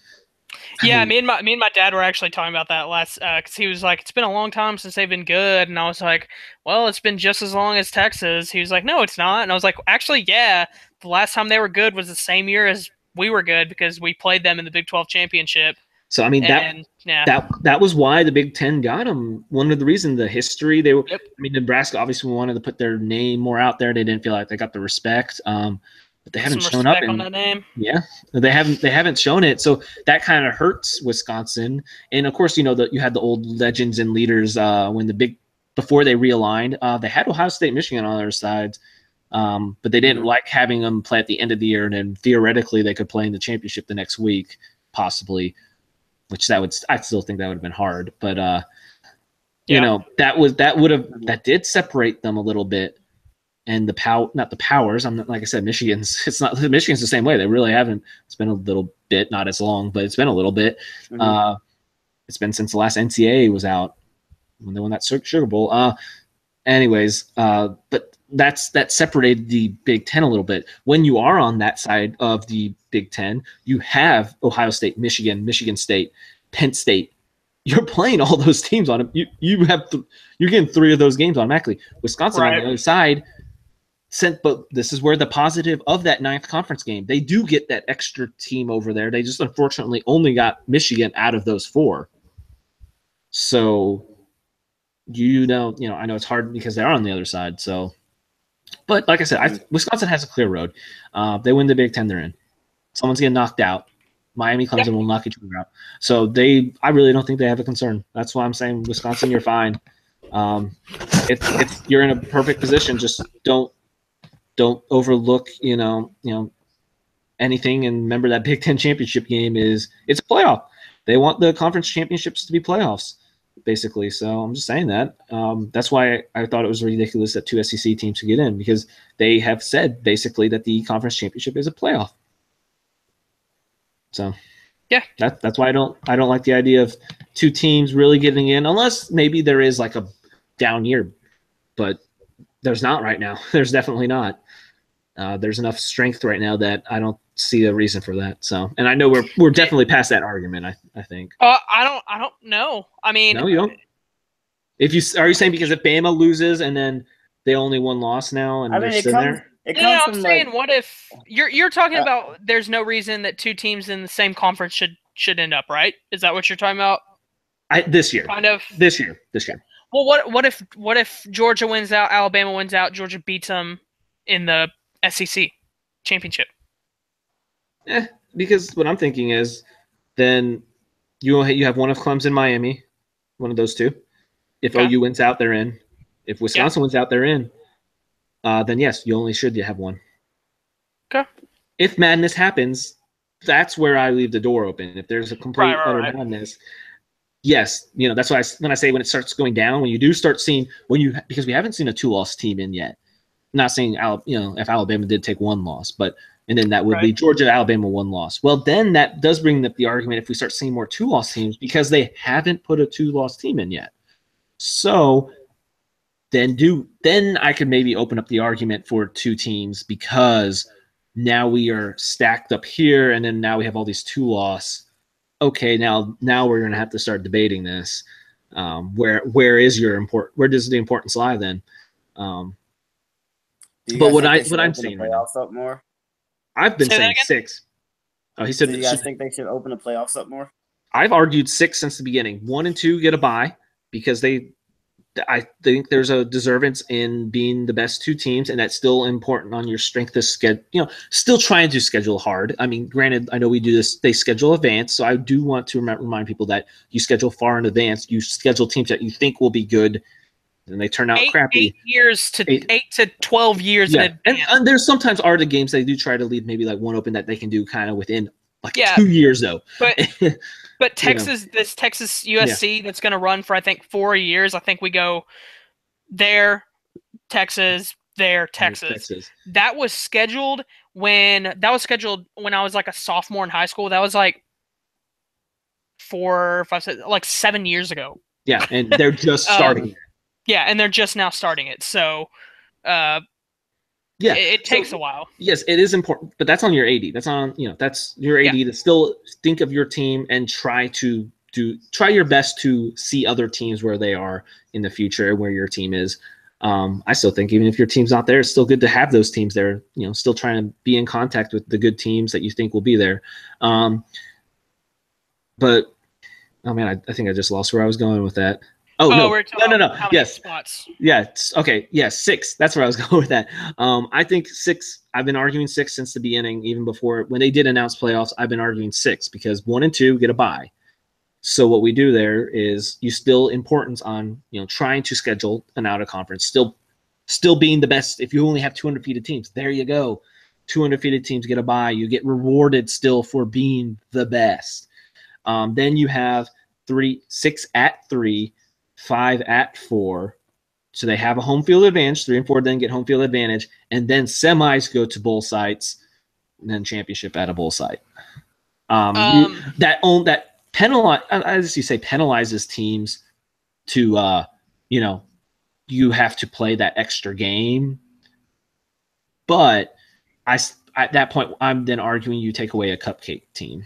yeah, me and my dad were actually talking about that last because he was like, it's been a long time since they've been good, and I was like, well, it's been just as long as Texas. He was like, no, it's not, and I was like, actually, yeah, the last time they were good was the same year as we were good because we played them in the Big 12 championship. So I mean that was why the Big Ten got them. One of the reasons, the history they were. Yep. I mean, Nebraska obviously wanted to put their name more out there. They didn't feel like they got the respect. But they haven't shown up on that name. Yeah, they haven't shown it. So that kind of hurts Wisconsin. And of course, you had the old legends and leaders when before they realigned. They had Ohio State, Michigan on their sides, but they didn't like having them play at the end of the year, and then theoretically they could play in the championship the next week, possibly. Which I still think that would have been hard, but that did separate them a little bit. And not the powers. I'm not, like I said, Michigan's the same way. They really haven't. It's been a little bit, not as long, but it's been a little bit. Mm-hmm. It's been since the last NCAA was out when they won that Sugar Bowl. But that separated the Big Ten a little bit. When you are on that side of the Big Ten, you have Ohio State, Michigan, Michigan State, Penn State. You're playing all those teams on it. You're getting 3 of those games automatically. Wisconsin on the other side. But this is where the positive of that 9th conference game. They do get that extra team over there. They just unfortunately only got Michigan out of those 4. So I know it's hard because they are on the other side. So, but like I said, Wisconsin has a clear road. They win the Big Ten, they're in. Someone's getting knocked out. Miami, Clemson will knock each other out. So I really don't think they have a concern. That's why I'm saying Wisconsin, you're fine. You're in a perfect position. Just don't overlook anything, and remember that Big Ten championship game it's a playoff. They want the conference championships to be playoffs, basically. So I'm just saying that. That's why I thought it was ridiculous that 2 SEC teams could get in, because they have said basically that the conference championship is a playoff. So yeah, that's why I don't like the idea of 2 teams really getting in, unless maybe there is like a down year, but there's not right now. There's definitely not. There's enough strength right now that I don't see a reason for that. So, and I know we're definitely past that argument. I think. I don't know. I mean, no, you don't. Are you saying because if Bama loses and then they only 1 loss now and they're sitting there? I'm saying, what if you're talking about? There's no reason that 2 teams in the same conference should end up, right? Is that what you're talking about? This year, kind of. This year. Well, what if Georgia wins out, Alabama wins out, Georgia beats them in the SEC championship? Because what I'm thinking is, then you have one of Clemson, Miami, one of those 2. If OU wins out, they're in. If Wisconsin wins out, they're in. Then yes, you only should have 1. Okay. If madness happens, that's where I leave the door open. If there's a complete utter madness. Yes, that's why when I say when it starts going down, when you do start seeing because we haven't seen a 2-loss team in yet. I'm not saying if Alabama did take 1 loss, and then that would be Georgia, Alabama 1 loss. Well, then that does bring up the argument if we start seeing more 2-loss teams, because they haven't put a 2-loss team in yet. So then I could maybe open up the argument for 2 teams, because now we are stacked up here, and then now we have all these 2-loss. Okay, now we're going to have to start debating this. Where does the importance lie then? But what I'm saying right now, up more? I've been saying 6. Oh, he said. Do you guys think they should open the playoffs up more? I've argued 6 since the beginning. 1 and 2 get a bye. because I think there's a deservance in being the best two teams, and that's still important on your strength of schedule. Still trying to schedule hard. I mean, granted, I know we do this. They schedule advance, so I do want to remind people that you schedule far in advance. You schedule teams that you think will be good, and they turn out crappy. 8 to 12 years in advance. And there's sometimes are the games they do try to leave maybe like one open that they can do kind of within 2 years though. But Texas, this Texas USC that's going to run for I think 4 years. I think we go there, Texas, there, Texas. That was scheduled when I was like a sophomore in high school. That was like 7 years ago. Yeah, and they're just starting it. Yeah, and they're just now starting it. So, it takes a while. Yes, it is important, but that's on your 80. That's on that's your 80 to still think of your team and try your best to see other teams where they are in the future and where your team is. I still think even if your team's not there, it's still good to have those teams there. Still trying to be in contact with the good teams that you think will be there. But oh man, I think I just lost where I was going with that. Oh, no. No. Yes. Spots. Yeah. Okay. Yeah. 6. That's where I was going with that. I think 6. I've been arguing 6 since the beginning, even before when they did announce playoffs. I've been arguing 6 because 1 and 2 get a bye. So what we do there is you still importance on trying to schedule an out of conference, still being the best. If you only have 2 undefeated teams, there you go. 2 undefeated teams get a bye. You get rewarded still for being the best. Then you have 6 at 3. 5 at 4, so they have a home field advantage. 3 and 4 then get home field advantage, and then semis go to bowl sites, and then championship at a bowl site. That penalizes teams to you have to play that extra game. But at that point, I'm then arguing you take away a cupcake team.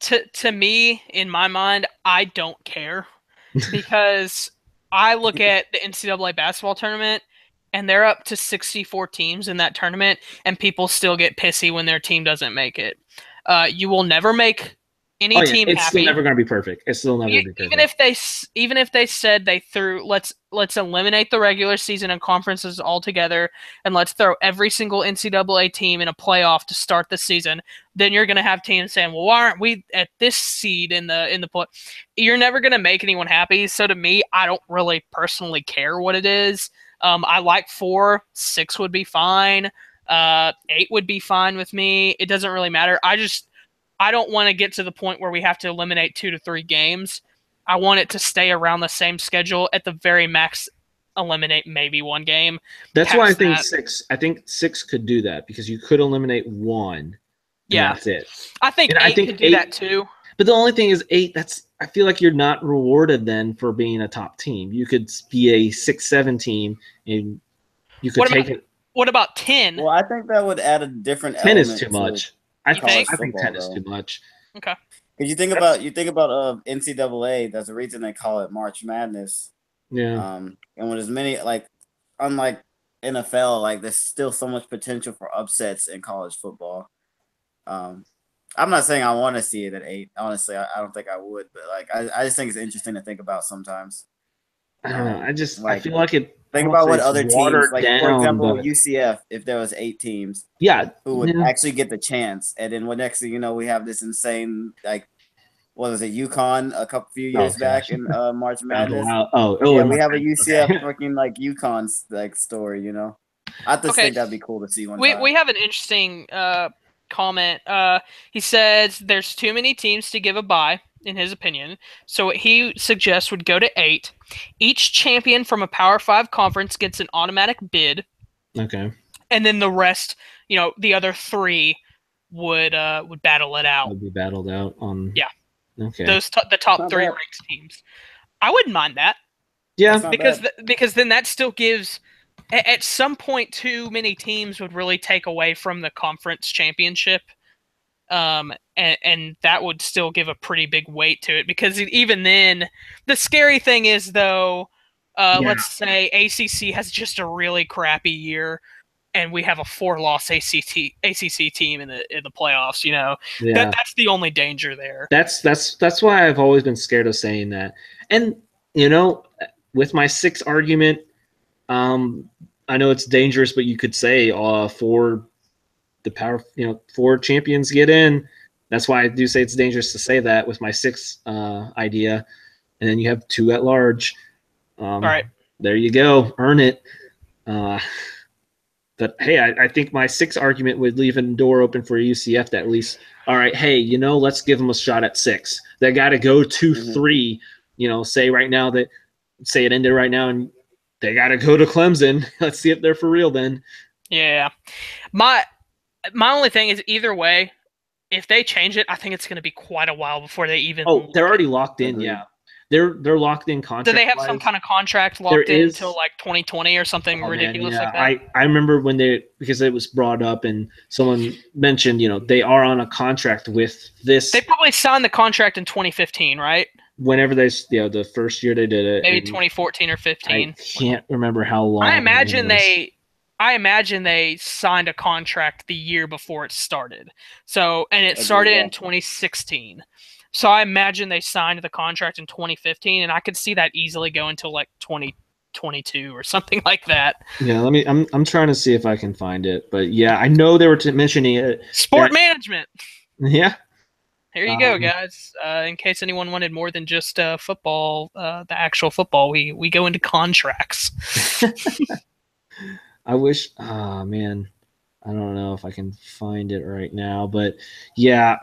To me, in my mind, I don't care. Because I look at the NCAA basketball tournament, and they're up to 64 teams in that tournament, and people still get pissy when their team doesn't make it. You will never make any team it's happy. It's still never going to be perfect. It's still never going to be perfect. Even if they said they threw let's eliminate the regular season and conferences altogether, and let's throw every single NCAA team in a playoff to start the season, then you're going to have teams saying, well, why aren't we at this seed in the play? You're never going to make anyone happy. So to me, I don't really personally care what it is. I like 4, 6 would be fine. 8 would be fine with me. It doesn't really matter. I don't want to get to the point where we have to eliminate 2 to 3 games. I want it to stay around the same schedule. At the very max, eliminate maybe 1 game. That's why I think 6. I think 6 could do that because you could eliminate 1. Yeah, that's it. I think 8 could do that too. But the only thing is 8. I feel like you're not rewarded then for being a top team. You could be a 6-7 team, and you could take it. What about 10? Well, I think that would add a different 10 element is too much. I think 10 is too much. Okay. Because you think about NCAA, there's a reason they call it March Madness. Yeah. And when there's many unlike NFL, there's still so much potential for upsets in college football. I'm not saying I want to see it at 8. Honestly, I don't think I would, but I just think it's interesting to think about sometimes. I don't know. I feel like it. Think about what other teams, for example, but... UCF, if there was 8 teams, who would actually get the chance, and then what next thing you know, we have this insane what was it, UConn a few years back in March Madness. We have a UCF working UConn's story. I just think that'd be cool to see one time. We have an interesting comment. He says there's too many teams to give a bye, in his opinion. So what he suggests would go to 8. Each champion from a Power 5 conference gets an automatic bid. Okay. And then the rest, the other 3 would battle it out. Would be battled out on. Yeah. Okay. The top 3 ranked teams. I wouldn't mind that. Yeah. Because then that still gives. At some point, too many teams would really take away from the conference championship. And that would still give a pretty big weight to it, because even then, the scary thing is, though, let's say ACC has just a really crappy year, and we have a 4-loss ACC team in the playoffs. That's the only danger there. That's why I've always been scared of saying that. And with my 6 argument, I know it's dangerous, but you could say 4 the power, 4 champions get in. That's why I do say it's dangerous to say that with my 6 idea, and then you have 2 at large. All right, there you go, earn it. But hey, I think my 6 argument would leave a door open for UCF to at least, all right, hey, let's give them a shot at 6. They got to go 2-3. Say right now that, say it ended right now, and they got to go to Clemson. Let's see if they're for real then. Yeah, my only thing is either way, if they change it, I think it's going to be quite a while before they even. Oh, they're already locked in. Yeah, they're locked in contract. Do they have some kind of contract locked in until like 2020 or something ridiculous like that? I remember when because it was brought up and someone mentioned, they are on a contract with this. They probably signed the contract in 2015, right? Whenever they, the first year they did it, maybe 2014 or 15. I can't remember how long. I imagine they signed a contract the year before it started. So, and it started in 2016. So I imagine they signed the contract in 2015, and I could see that easily go until like 2022 or something like that. Yeah, I'm trying to see if I can find it, but yeah, I know they were mentioning it. Sport management. Yeah. Here you go, guys. In case anyone wanted more than just football, the actual football, we go into contracts. I wish. Oh man, I don't know if I can find it right now, but yeah,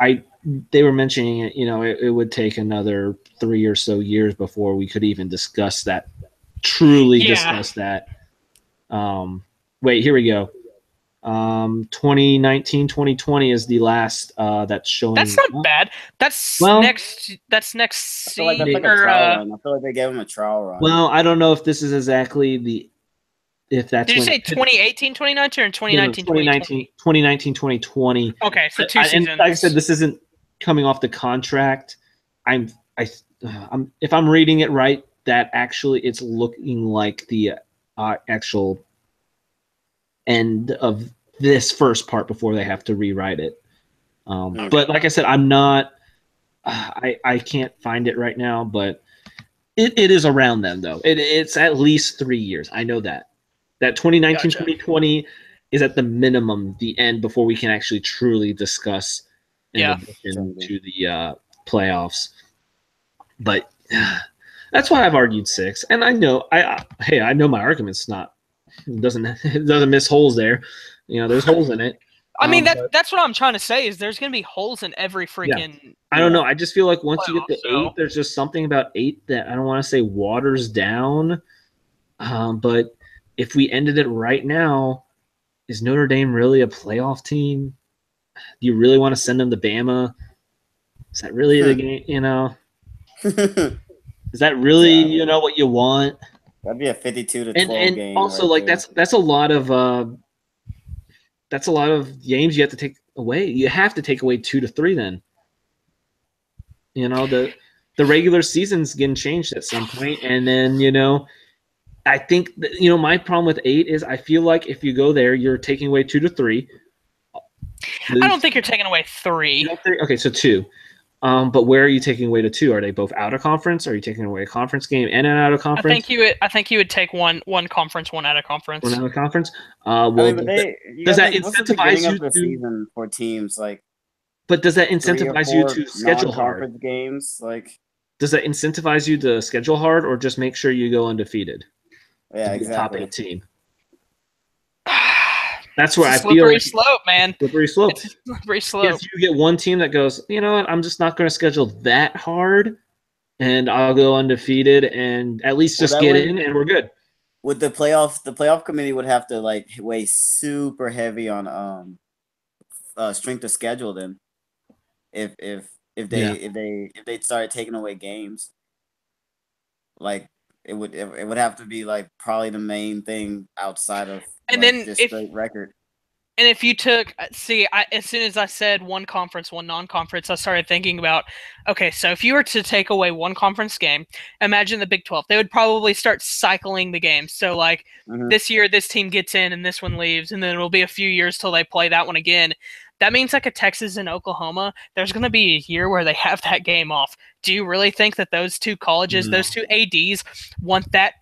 they were mentioning it. It would take another 3 or so years before we could even discuss that. Discuss that. Wait, here we go. 2019, 2020 is the last that's showing. That's not bad. That's next season. I feel like they gave him a trial run. Well, I don't know if this is exactly if that's. Did you say 2018, 2019, or 2019, 2020? 2019, 2020. Okay, so 2 seasons. And like I said, this isn't coming off the contract. If I'm reading it right, that actually it's looking like the actual end of this first part before they have to rewrite it. But like I said, I'm not. I can't find it right now, but it is around them though. It's at least 3 years. I know that 2019, 2020 is at the minimum the end before we can actually truly discuss in addition to the playoffs. But that's why I've argued 6, and I know I know my argument's not. It doesn't miss holes there. There's holes in it. I mean, that's what I'm trying to say is there's going to be holes in every freaking. Yeah. I don't know. I just feel like once you get to 8, there's just something about 8 that I don't want to say waters down. But if we ended it right now, is Notre Dame really a playoff team? Do you really want to send them to Bama? Is that really the game? Is that really what you want? That'd be a 52-12 game. And also, right that's a lot of games you have to take away. You have to take away 2 to 3. Then, the regular season's getting changed at some point, and then I think that, my problem with 8 is I feel like if you go there, you're taking away 2 to 3. I don't think you're taking away 3. Okay, so 2. But where are you taking away to 2? Are they both out of conference? Are you taking away a conference game and an out of conference? I think you would take one conference, one out of conference. One out of conference. Does that incentivize you to season for teams like? But does that incentivize you to schedule hard games? Does that incentivize you to schedule hard, or just make sure you go undefeated? Yeah, exactly. Top of the team. That's where I feel slippery slope, man. Slippery slope. It's slippery slope. Yes, you get one team that goes, you know what? I'm just not going to schedule that hard, and I'll go undefeated, and at least just get in, and we're good. With the playoff committee would have to weigh super heavy on strength of schedule. Then, if they started taking away games, it would have to be probably the main thing outside of just straight record. And if you took, as soon as I said one conference, one non-conference, I started thinking about, okay, so if you were to take away one conference game, imagine the Big 12. They would probably start cycling the games. So this year, this team gets in and this one leaves, and then it'll be a few years till they play that one again. that means like a Texas and Oklahoma, there's going to be a year where they have that game off. Do you really think that those two colleges, those two ADs, want that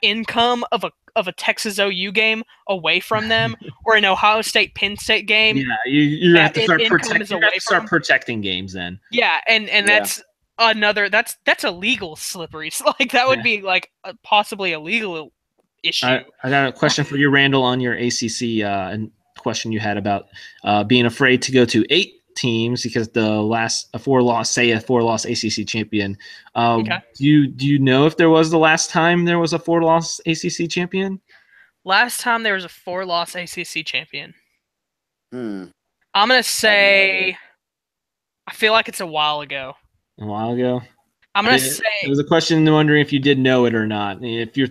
income of a Texas OU game away from them, or an Ohio State Penn State game? Yeah, you have to start protecting games then. Yeah, and that's another that's a legal slippery. Like that would be like possibly a legal issue. I got a question for you, Randall, on your ACC and question you had about being afraid to go to 8 teams because a four loss ACC champion. Okay. Do you know if there was the last time there was a 4-loss ACC champion? Last time there was a 4-loss ACC champion. I'm gonna say, I feel like it's a while ago. A while ago. I'm gonna say it was a question wondering if you did know it or not. If you're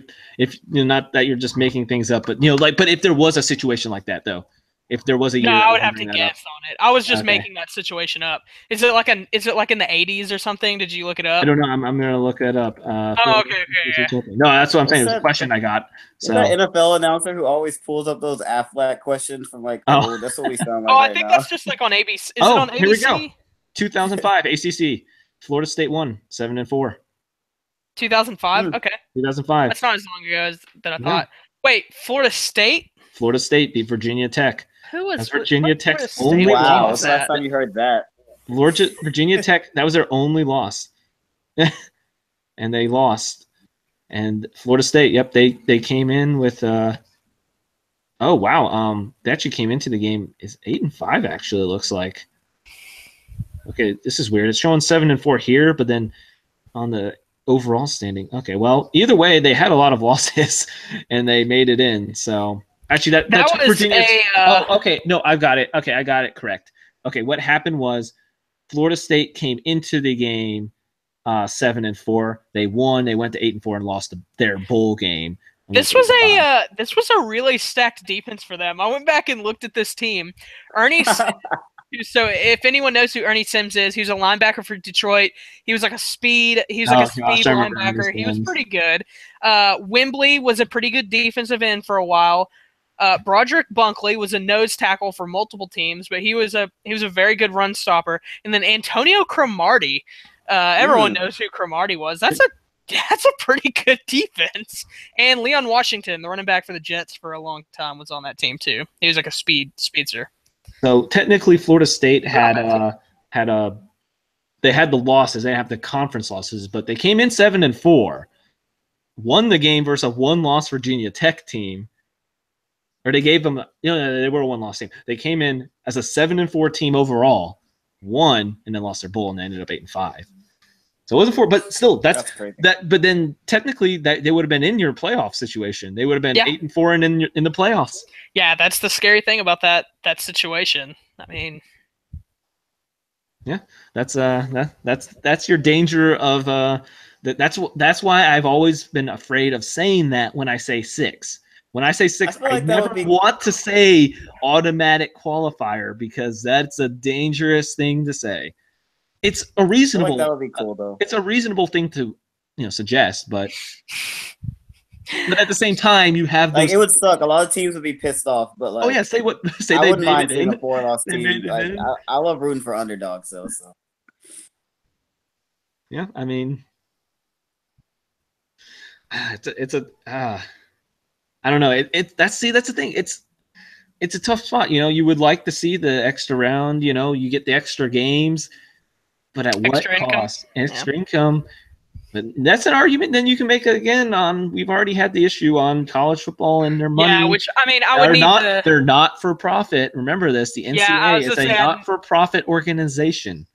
not that you're just making things up, but but if there was a situation like that though, if there was a year, I would have to guess on it. I was just making that situation up. Is it like in the 80s or something? Did you look it up? I don't know. I'm gonna look it up. Okay. No, that's what I'm saying. It was a question I got. So that NFL announcer who always pulls up those Aflac questions from like, that's what we sound like. I think that's just like on ABC. Is it on ABC? Here we go. 2005 ACC. Florida State won 7-4. 2005. Okay. 2005. That's not as long ago as that I thought. Wait, Florida State? Florida State beat Virginia Tech. Who was That's Virginia Tech's only loss? Wow, that's the last time you heard that. Virginia Tech, that was their only loss. And they lost. And Florida State, yep, they came in with they actually came into the game is 8-5 actually, it looks like. Okay, this is weird. It's showing 7-4 here, but then on the overall standing. Okay, well, either way, they had a lot of losses and they made it in. So actually, that's Virginia. Okay, no, I've got it. Okay, I got it correct. Okay, what happened was Florida State came into the game 7-4. They won. They went to 8-4 and lost their bowl game. This was a really stacked defense for them. I went back and looked at this team. So if anyone knows who Ernie Sims is, he was a linebacker for Detroit. He was like a speed linebacker. He was pretty good. Wembley was a pretty good defensive end for a while. Broderick Bunkley was a nose tackle for multiple teams, but he was a very good run stopper. And then Antonio Cromartie, everyone knows who Cromartie was. That's a pretty good defense. And Leon Washington, the running back for the Jets for a long time, was on that team too. He was like a speedster. So technically, Florida State had the losses. They have the conference losses, but they came in 7-4, won the game versus a 1-loss Virginia Tech team. Or they gave them, they were a 1-loss team. They came in as a 7-4 team overall, won, and then lost their bowl, and they ended up 8-5. So it wasn't 4, but still, that's crazy. But then technically, that they would have been in your playoff situation. They would have been 8-4 and in the playoffs. Yeah, that's the scary thing about that situation. I mean, yeah, that's your danger of that's why I've always been afraid of saying that when I say 6. When I say 6, I never want to say automatic qualifier because that's a dangerous thing to say. It's a reasonable. That would be cool, though. It's a reasonable thing to, suggest, but at the same time, you have those. Like it would suck. A lot of teams would be pissed off, but like, say I they wouldn't mind made it seeing in. a 4-loss team. Like, I love rooting for underdogs, though. So. Yeah, I mean, I don't know. That's the thing. It's a tough spot. You would like to see the extra round. You get the extra games. But at what cost? Extra income. But that's an argument then you can make again on we've already had the issue on college football and their money. Yeah, which I mean I would need they're not for profit. Remember this, the NCAA is a not for profit organization.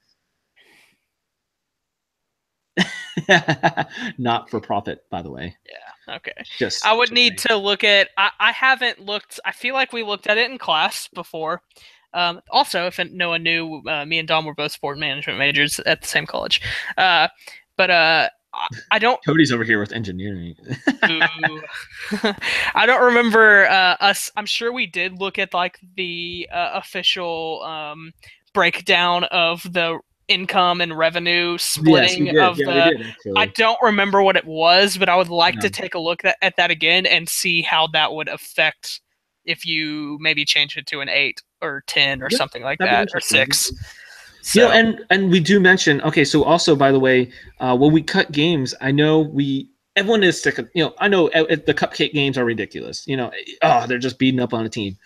Not for profit, by the way. Yeah, okay. I would need to look at I haven't looked I feel like we looked at it in class before. Also, if no one knew, me and Dom were both sport management majors at the same college. But I don't. Cody's over here with engineering. I don't remember us. I'm sure we did look at like the official breakdown of the income and revenue splitting of the. I don't remember what it was, but I would like to take a look at that again and see how that would affect if you maybe change it to an 8 or 10 or Yeah, something like that'd be that, or interesting. 6. So, and we do mention, okay, so also, by the way, when we cut games, I know everyone is sick of, I know the cupcake games are ridiculous. They're just beating up on a team.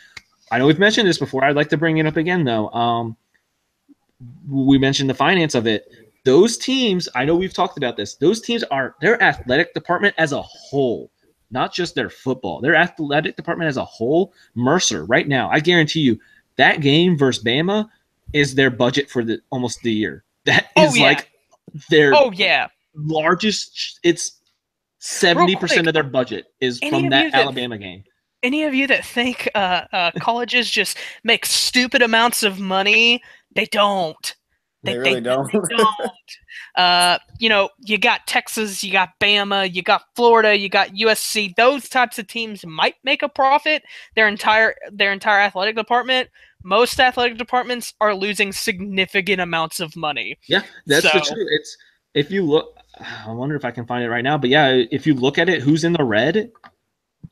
I know we've mentioned this before. I'd like to bring it up again, though. We mentioned the finance of it. Those teams, I know we've talked about this. Those teams their athletic department as a whole, not just their football, their athletic department as a whole. Mercer, right now, I guarantee you, that game versus Bama is their budget for almost the year. That is like their largest. It's 70% of their budget is from that Alabama game. Any of you that think colleges just make stupid amounts of money, they don't. They really don't. They don't. You got Texas, you got Bama, you got Florida, you got USC. Those types of teams might make a profit. Their entire athletic department. Most athletic departments are losing significant amounts of money. Yeah, that's the truth. If you look, I wonder if I can find it right now. But yeah, if you look at it, who's in the red?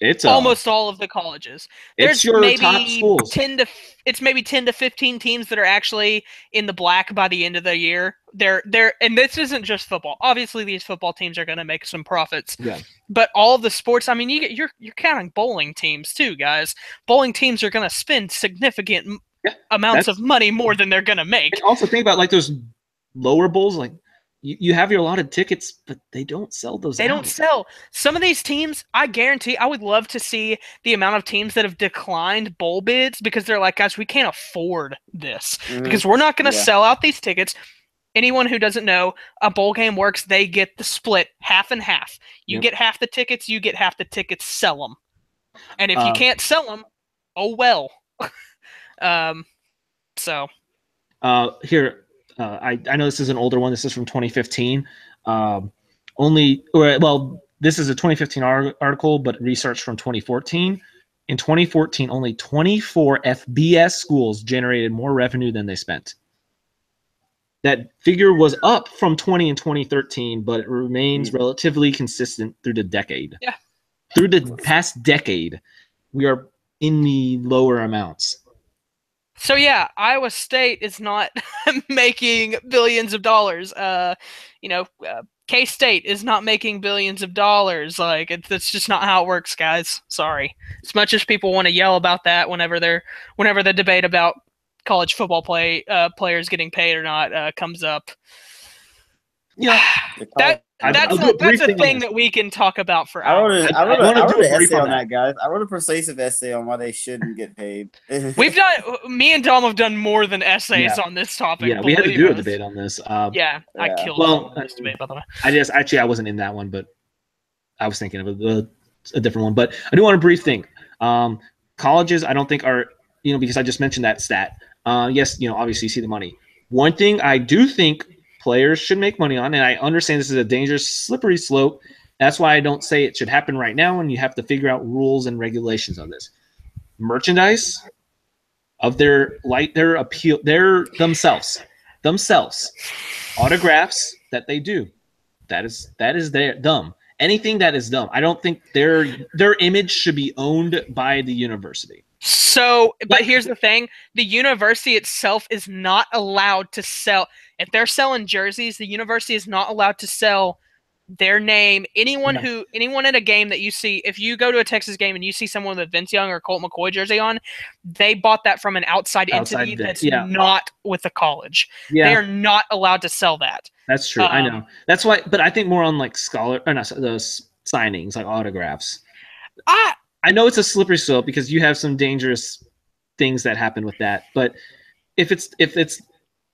It's almost all of the colleges. There's maybe top schools. 10 to 15 teams that are actually in the black by the end of the year. And this isn't just football. Obviously, these football teams are going to make some profits. Yeah. But all of the sports, I mean, you're counting bowling teams too, guys. Bowling teams are going to spend significant amounts of money more than they're going to make. And also think about like those lower bowls, like. You have your allotted tickets, but they don't sell those. They don't sell. Some of these teams, I guarantee, I would love to see the amount of teams that have declined bowl bids because they're like, guys, we can't afford this because we're not going to sell out these tickets. Anyone who doesn't know, a bowl game works. They get the split half and half. You get half the tickets. You get half the tickets. Sell them. And if you can't sell them, oh well. Here. I know this is an older one. This is from 2015. This is a 2015 article, but research from 2014. In 2014, only 24 FBS schools generated more revenue than they spent. That figure was up from 20 in 2013, but it remains relatively consistent through the decade. Yeah. Through the past decade, we are in the lower amounts. So yeah, Iowa State is not making billions of dollars. K-State is not making billions of dollars. Like that's just not how it works, guys. Sorry. As much as people want to yell about that whenever the debate about college football players getting paid or not comes up. Yeah, that's a thing that we can talk about for hours. I wrote an essay on that, guys. I wrote a persuasive essay on why they shouldn't get paid. Me and Dom have done more than essays on this topic. Yeah, we had to do a debate on this. I killed this debate, by the way. I wasn't in that one, but I was thinking of a different one. But I do want a brief thing. Colleges, I don't think are, because I just mentioned that stat. Yes, obviously you see the money. One thing I do think players should make money on, and I understand this is a dangerous, slippery slope. That's why I don't say it should happen right now, and you have to figure out rules and regulations on this. Merchandise of their appeal, their themselves, autographs that they do. That is their dumb. Anything that is dumb. I don't think their image should be owned by the university. So, but here's the thing. The university itself is not allowed to sell. If they're selling jerseys, the university is not allowed to sell their name. Anyone at a game that you see, if you go to a Texas game and you see someone with a Vince Young or Colt McCoy jersey on, they bought that from an outside entity that's not with the college. Yeah. They are not allowed to sell that. That's true. I know. That's why, but I think more on like those signings, like autographs. I know it's a slippery slope because you have some dangerous things that happen with that. But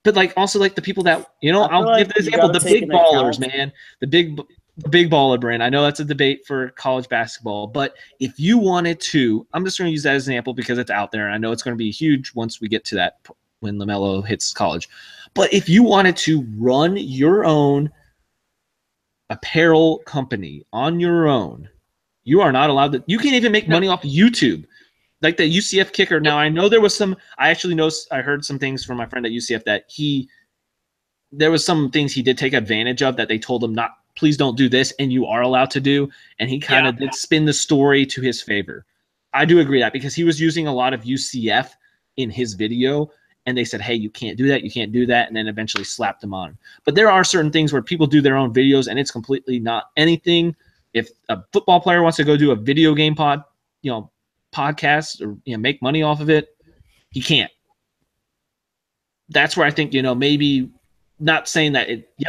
but like also like the people that I'll give the example, the big ballers, man, the big baller brand. I know that's a debate for college basketball, but if you wanted to, I'm just going to use that as an example because it's out there, and I know it's going to be huge once we get to that when LaMelo hits college. But if you wanted to run your own apparel company on your own, you are not allowed to. You can't even make money off YouTube. Like the UCF kicker. Now, I know there was some – I heard some things from my friend at UCF that there was some things he did take advantage of that they told him not – please don't do this, and you are allowed to do. And he kind of did spin the story to his favor. I do agree that because he was using a lot of UCF in his video, and they said, hey, you can't do that, you can't do that, and then eventually slapped him on. But there are certain things where people do their own videos, and it's completely not anything. If a football player wants to go do a video game podcast or make money off of it, he can't. That's where I think, maybe not saying that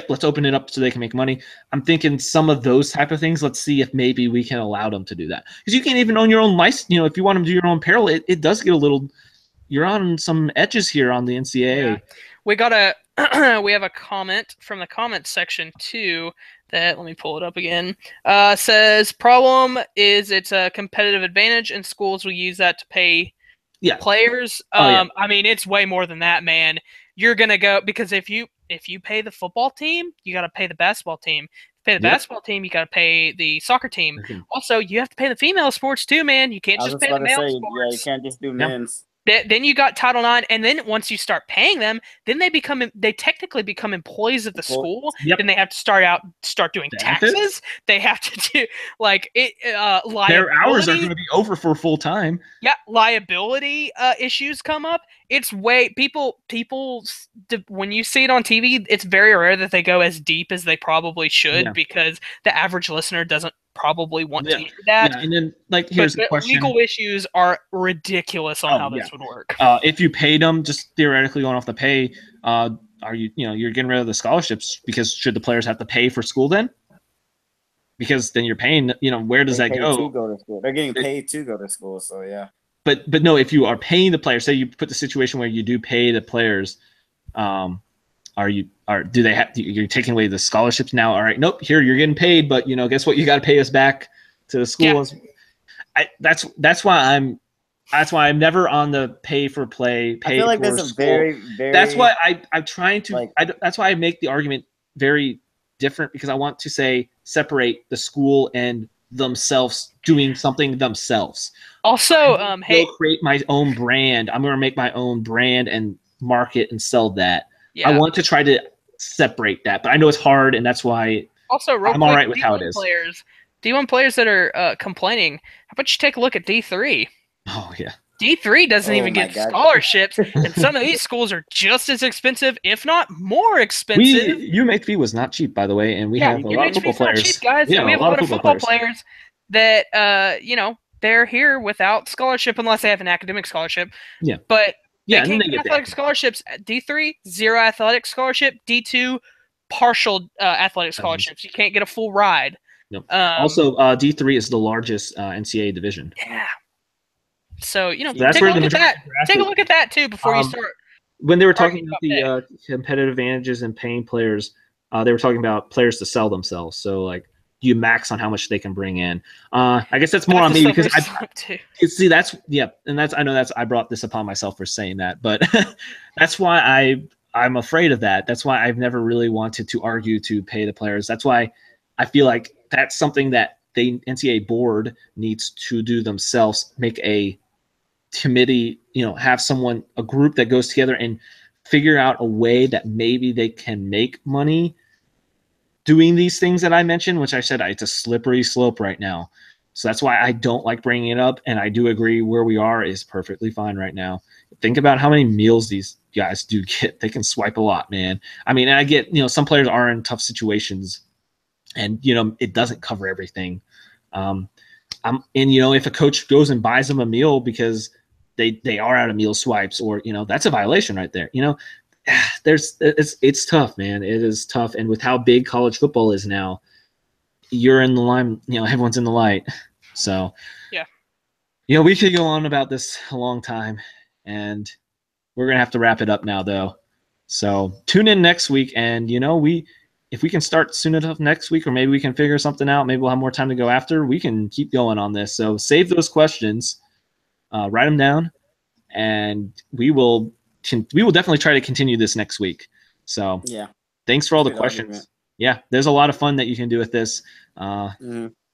let's open it up so they can make money. I'm thinking some of those type of things. Let's see if maybe we can allow them to do that. Because you can't even own your own license. If you want them to do your own apparel, it does get a little, you're on some edges here on the NCAA. Yeah. We have a comment from the comment section too that, let me pull it up again, says, problem is it's a competitive advantage and schools will use that to pay players. I mean, it's way more than that, man. You're going to go, because if you pay the football team, you got to pay the basketball team. Pay the basketball team, you got to pay the soccer team. Also, you have to pay the female sports too, man. You can't just pay the male sports. Yeah, you can't just do men's. Then you got Title IX, and then once you start paying them, then they technically become employees of the school. Then they have to start doing taxes. They have to do liability. Their hours are going to be over for full time. Yeah, liability issues come up. It's people when you see it on TV, it's very rare that they go as deep as they probably should because the average listener doesn't probably want to hear that. Yeah, and then here's the question: legal issues are ridiculous on how this would work. If you paid them, just theoretically going off the pay, are you're getting rid of the scholarships? Because should the players have to pay for school then? Because then you're paying. Where does that go? To go to school. They're getting paid to go to school, so yeah. But no, if you are paying the players, say you put the situation where you do pay the players, do they have you're taking away the scholarships now? All right, nope, here you're getting paid, but guess what? You got to pay us back to the schools. Yeah. That's why I'm never on the pay for play. Pay I feel like for there's school. A very That's why I'm trying to. That's why I make the argument very different, because I want to separate the school and themselves doing something themselves. Also, create my own brand. I'm going to make my own brand and market and sell that. Yeah. I want to try to separate that, but I know it's hard, and that's why I'm all right with how it is. D1 players that are complaining, how about you take a look at D3? Oh, yeah. D3 doesn't even get scholarships, and some of these schools are just as expensive, if not more expensive. UMHB was not cheap, by the way, and we have a lot of football players. Cheap, guys. Yeah, we have a lot of football players that, they're here without scholarship unless they have an academic scholarship. Yeah. But they can't get athletic scholarships. D3, 0 athletic scholarship. D2, partial athletic scholarships. You can't get a full ride. No. Also, D3 is the largest NCAA division. Yeah. So, take a look at that. Take a look at that, too, before you start. When they were talking about the competitive advantages and paying players, they were talking about players to sell themselves. So, you max on how much they can bring in. I guess that's more on me because I brought this upon myself for saying that, but that's why I'm afraid of that. That's why I've never really wanted to argue to pay the players. That's why I feel like that's something that the NCAA board needs to do themselves, make a committee, have a group that goes together and figure out a way that maybe they can make money doing these things that I mentioned, which I said it's a slippery slope right now. So that's why I don't like bringing it up. And I do agree where we are is perfectly fine right now. Think about how many meals these guys do get. They can swipe a lot, man. I mean, I get, some players are in tough situations and, it doesn't cover everything. If a coach goes and buys them a meal because they are out of meal swipes or, that's a violation right there. It's tough, man. It is tough. And with how big college football is now, you're in the line, everyone's in the light. So, we could go on about this a long time, and we're going to have to wrap it up now, though. So tune in next week. And, if we can start soon enough next week, or maybe we can figure something out, maybe we'll have more time to go after, we can keep going on this. So save those questions, write them down, and we will definitely try to continue this next week. So thanks for all the questions. Argument. Yeah, there's a lot of fun that you can do with this.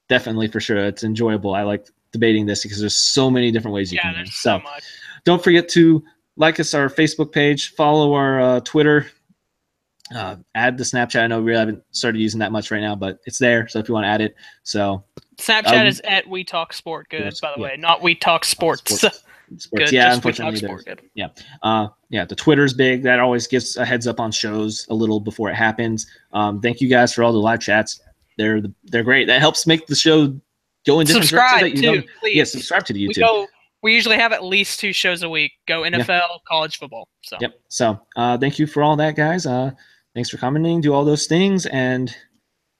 Definitely, for sure. It's enjoyable. I like debating this because there's so many different ways you can do. So much. Don't forget to like us, our Facebook page, follow our Twitter, add the Snapchat. I know we haven't started using that much right now, but it's there. So if you want to add it. So Snapchat is at We Talk Sport Good, by the way, not We Talk Sports. Sports. Good, yeah, just We Talk unfortunately, Sport Good. Yeah. The Twitter's big. That always gives a heads up on shows a little before it happens. Thank you guys for all the live chats. They're great. That helps make the show go in different Subscribe directions. too, please. Yeah, subscribe to the YouTube. We usually have at least 2 shows a week. Go NFL, college football. So. Yep. So thank you for all that, guys. Thanks for commenting. Do all those things, and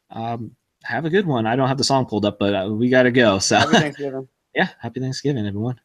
have a good one. I don't have the song pulled up, but we got to go. So Happy Thanksgiving. Yeah, happy Thanksgiving, everyone.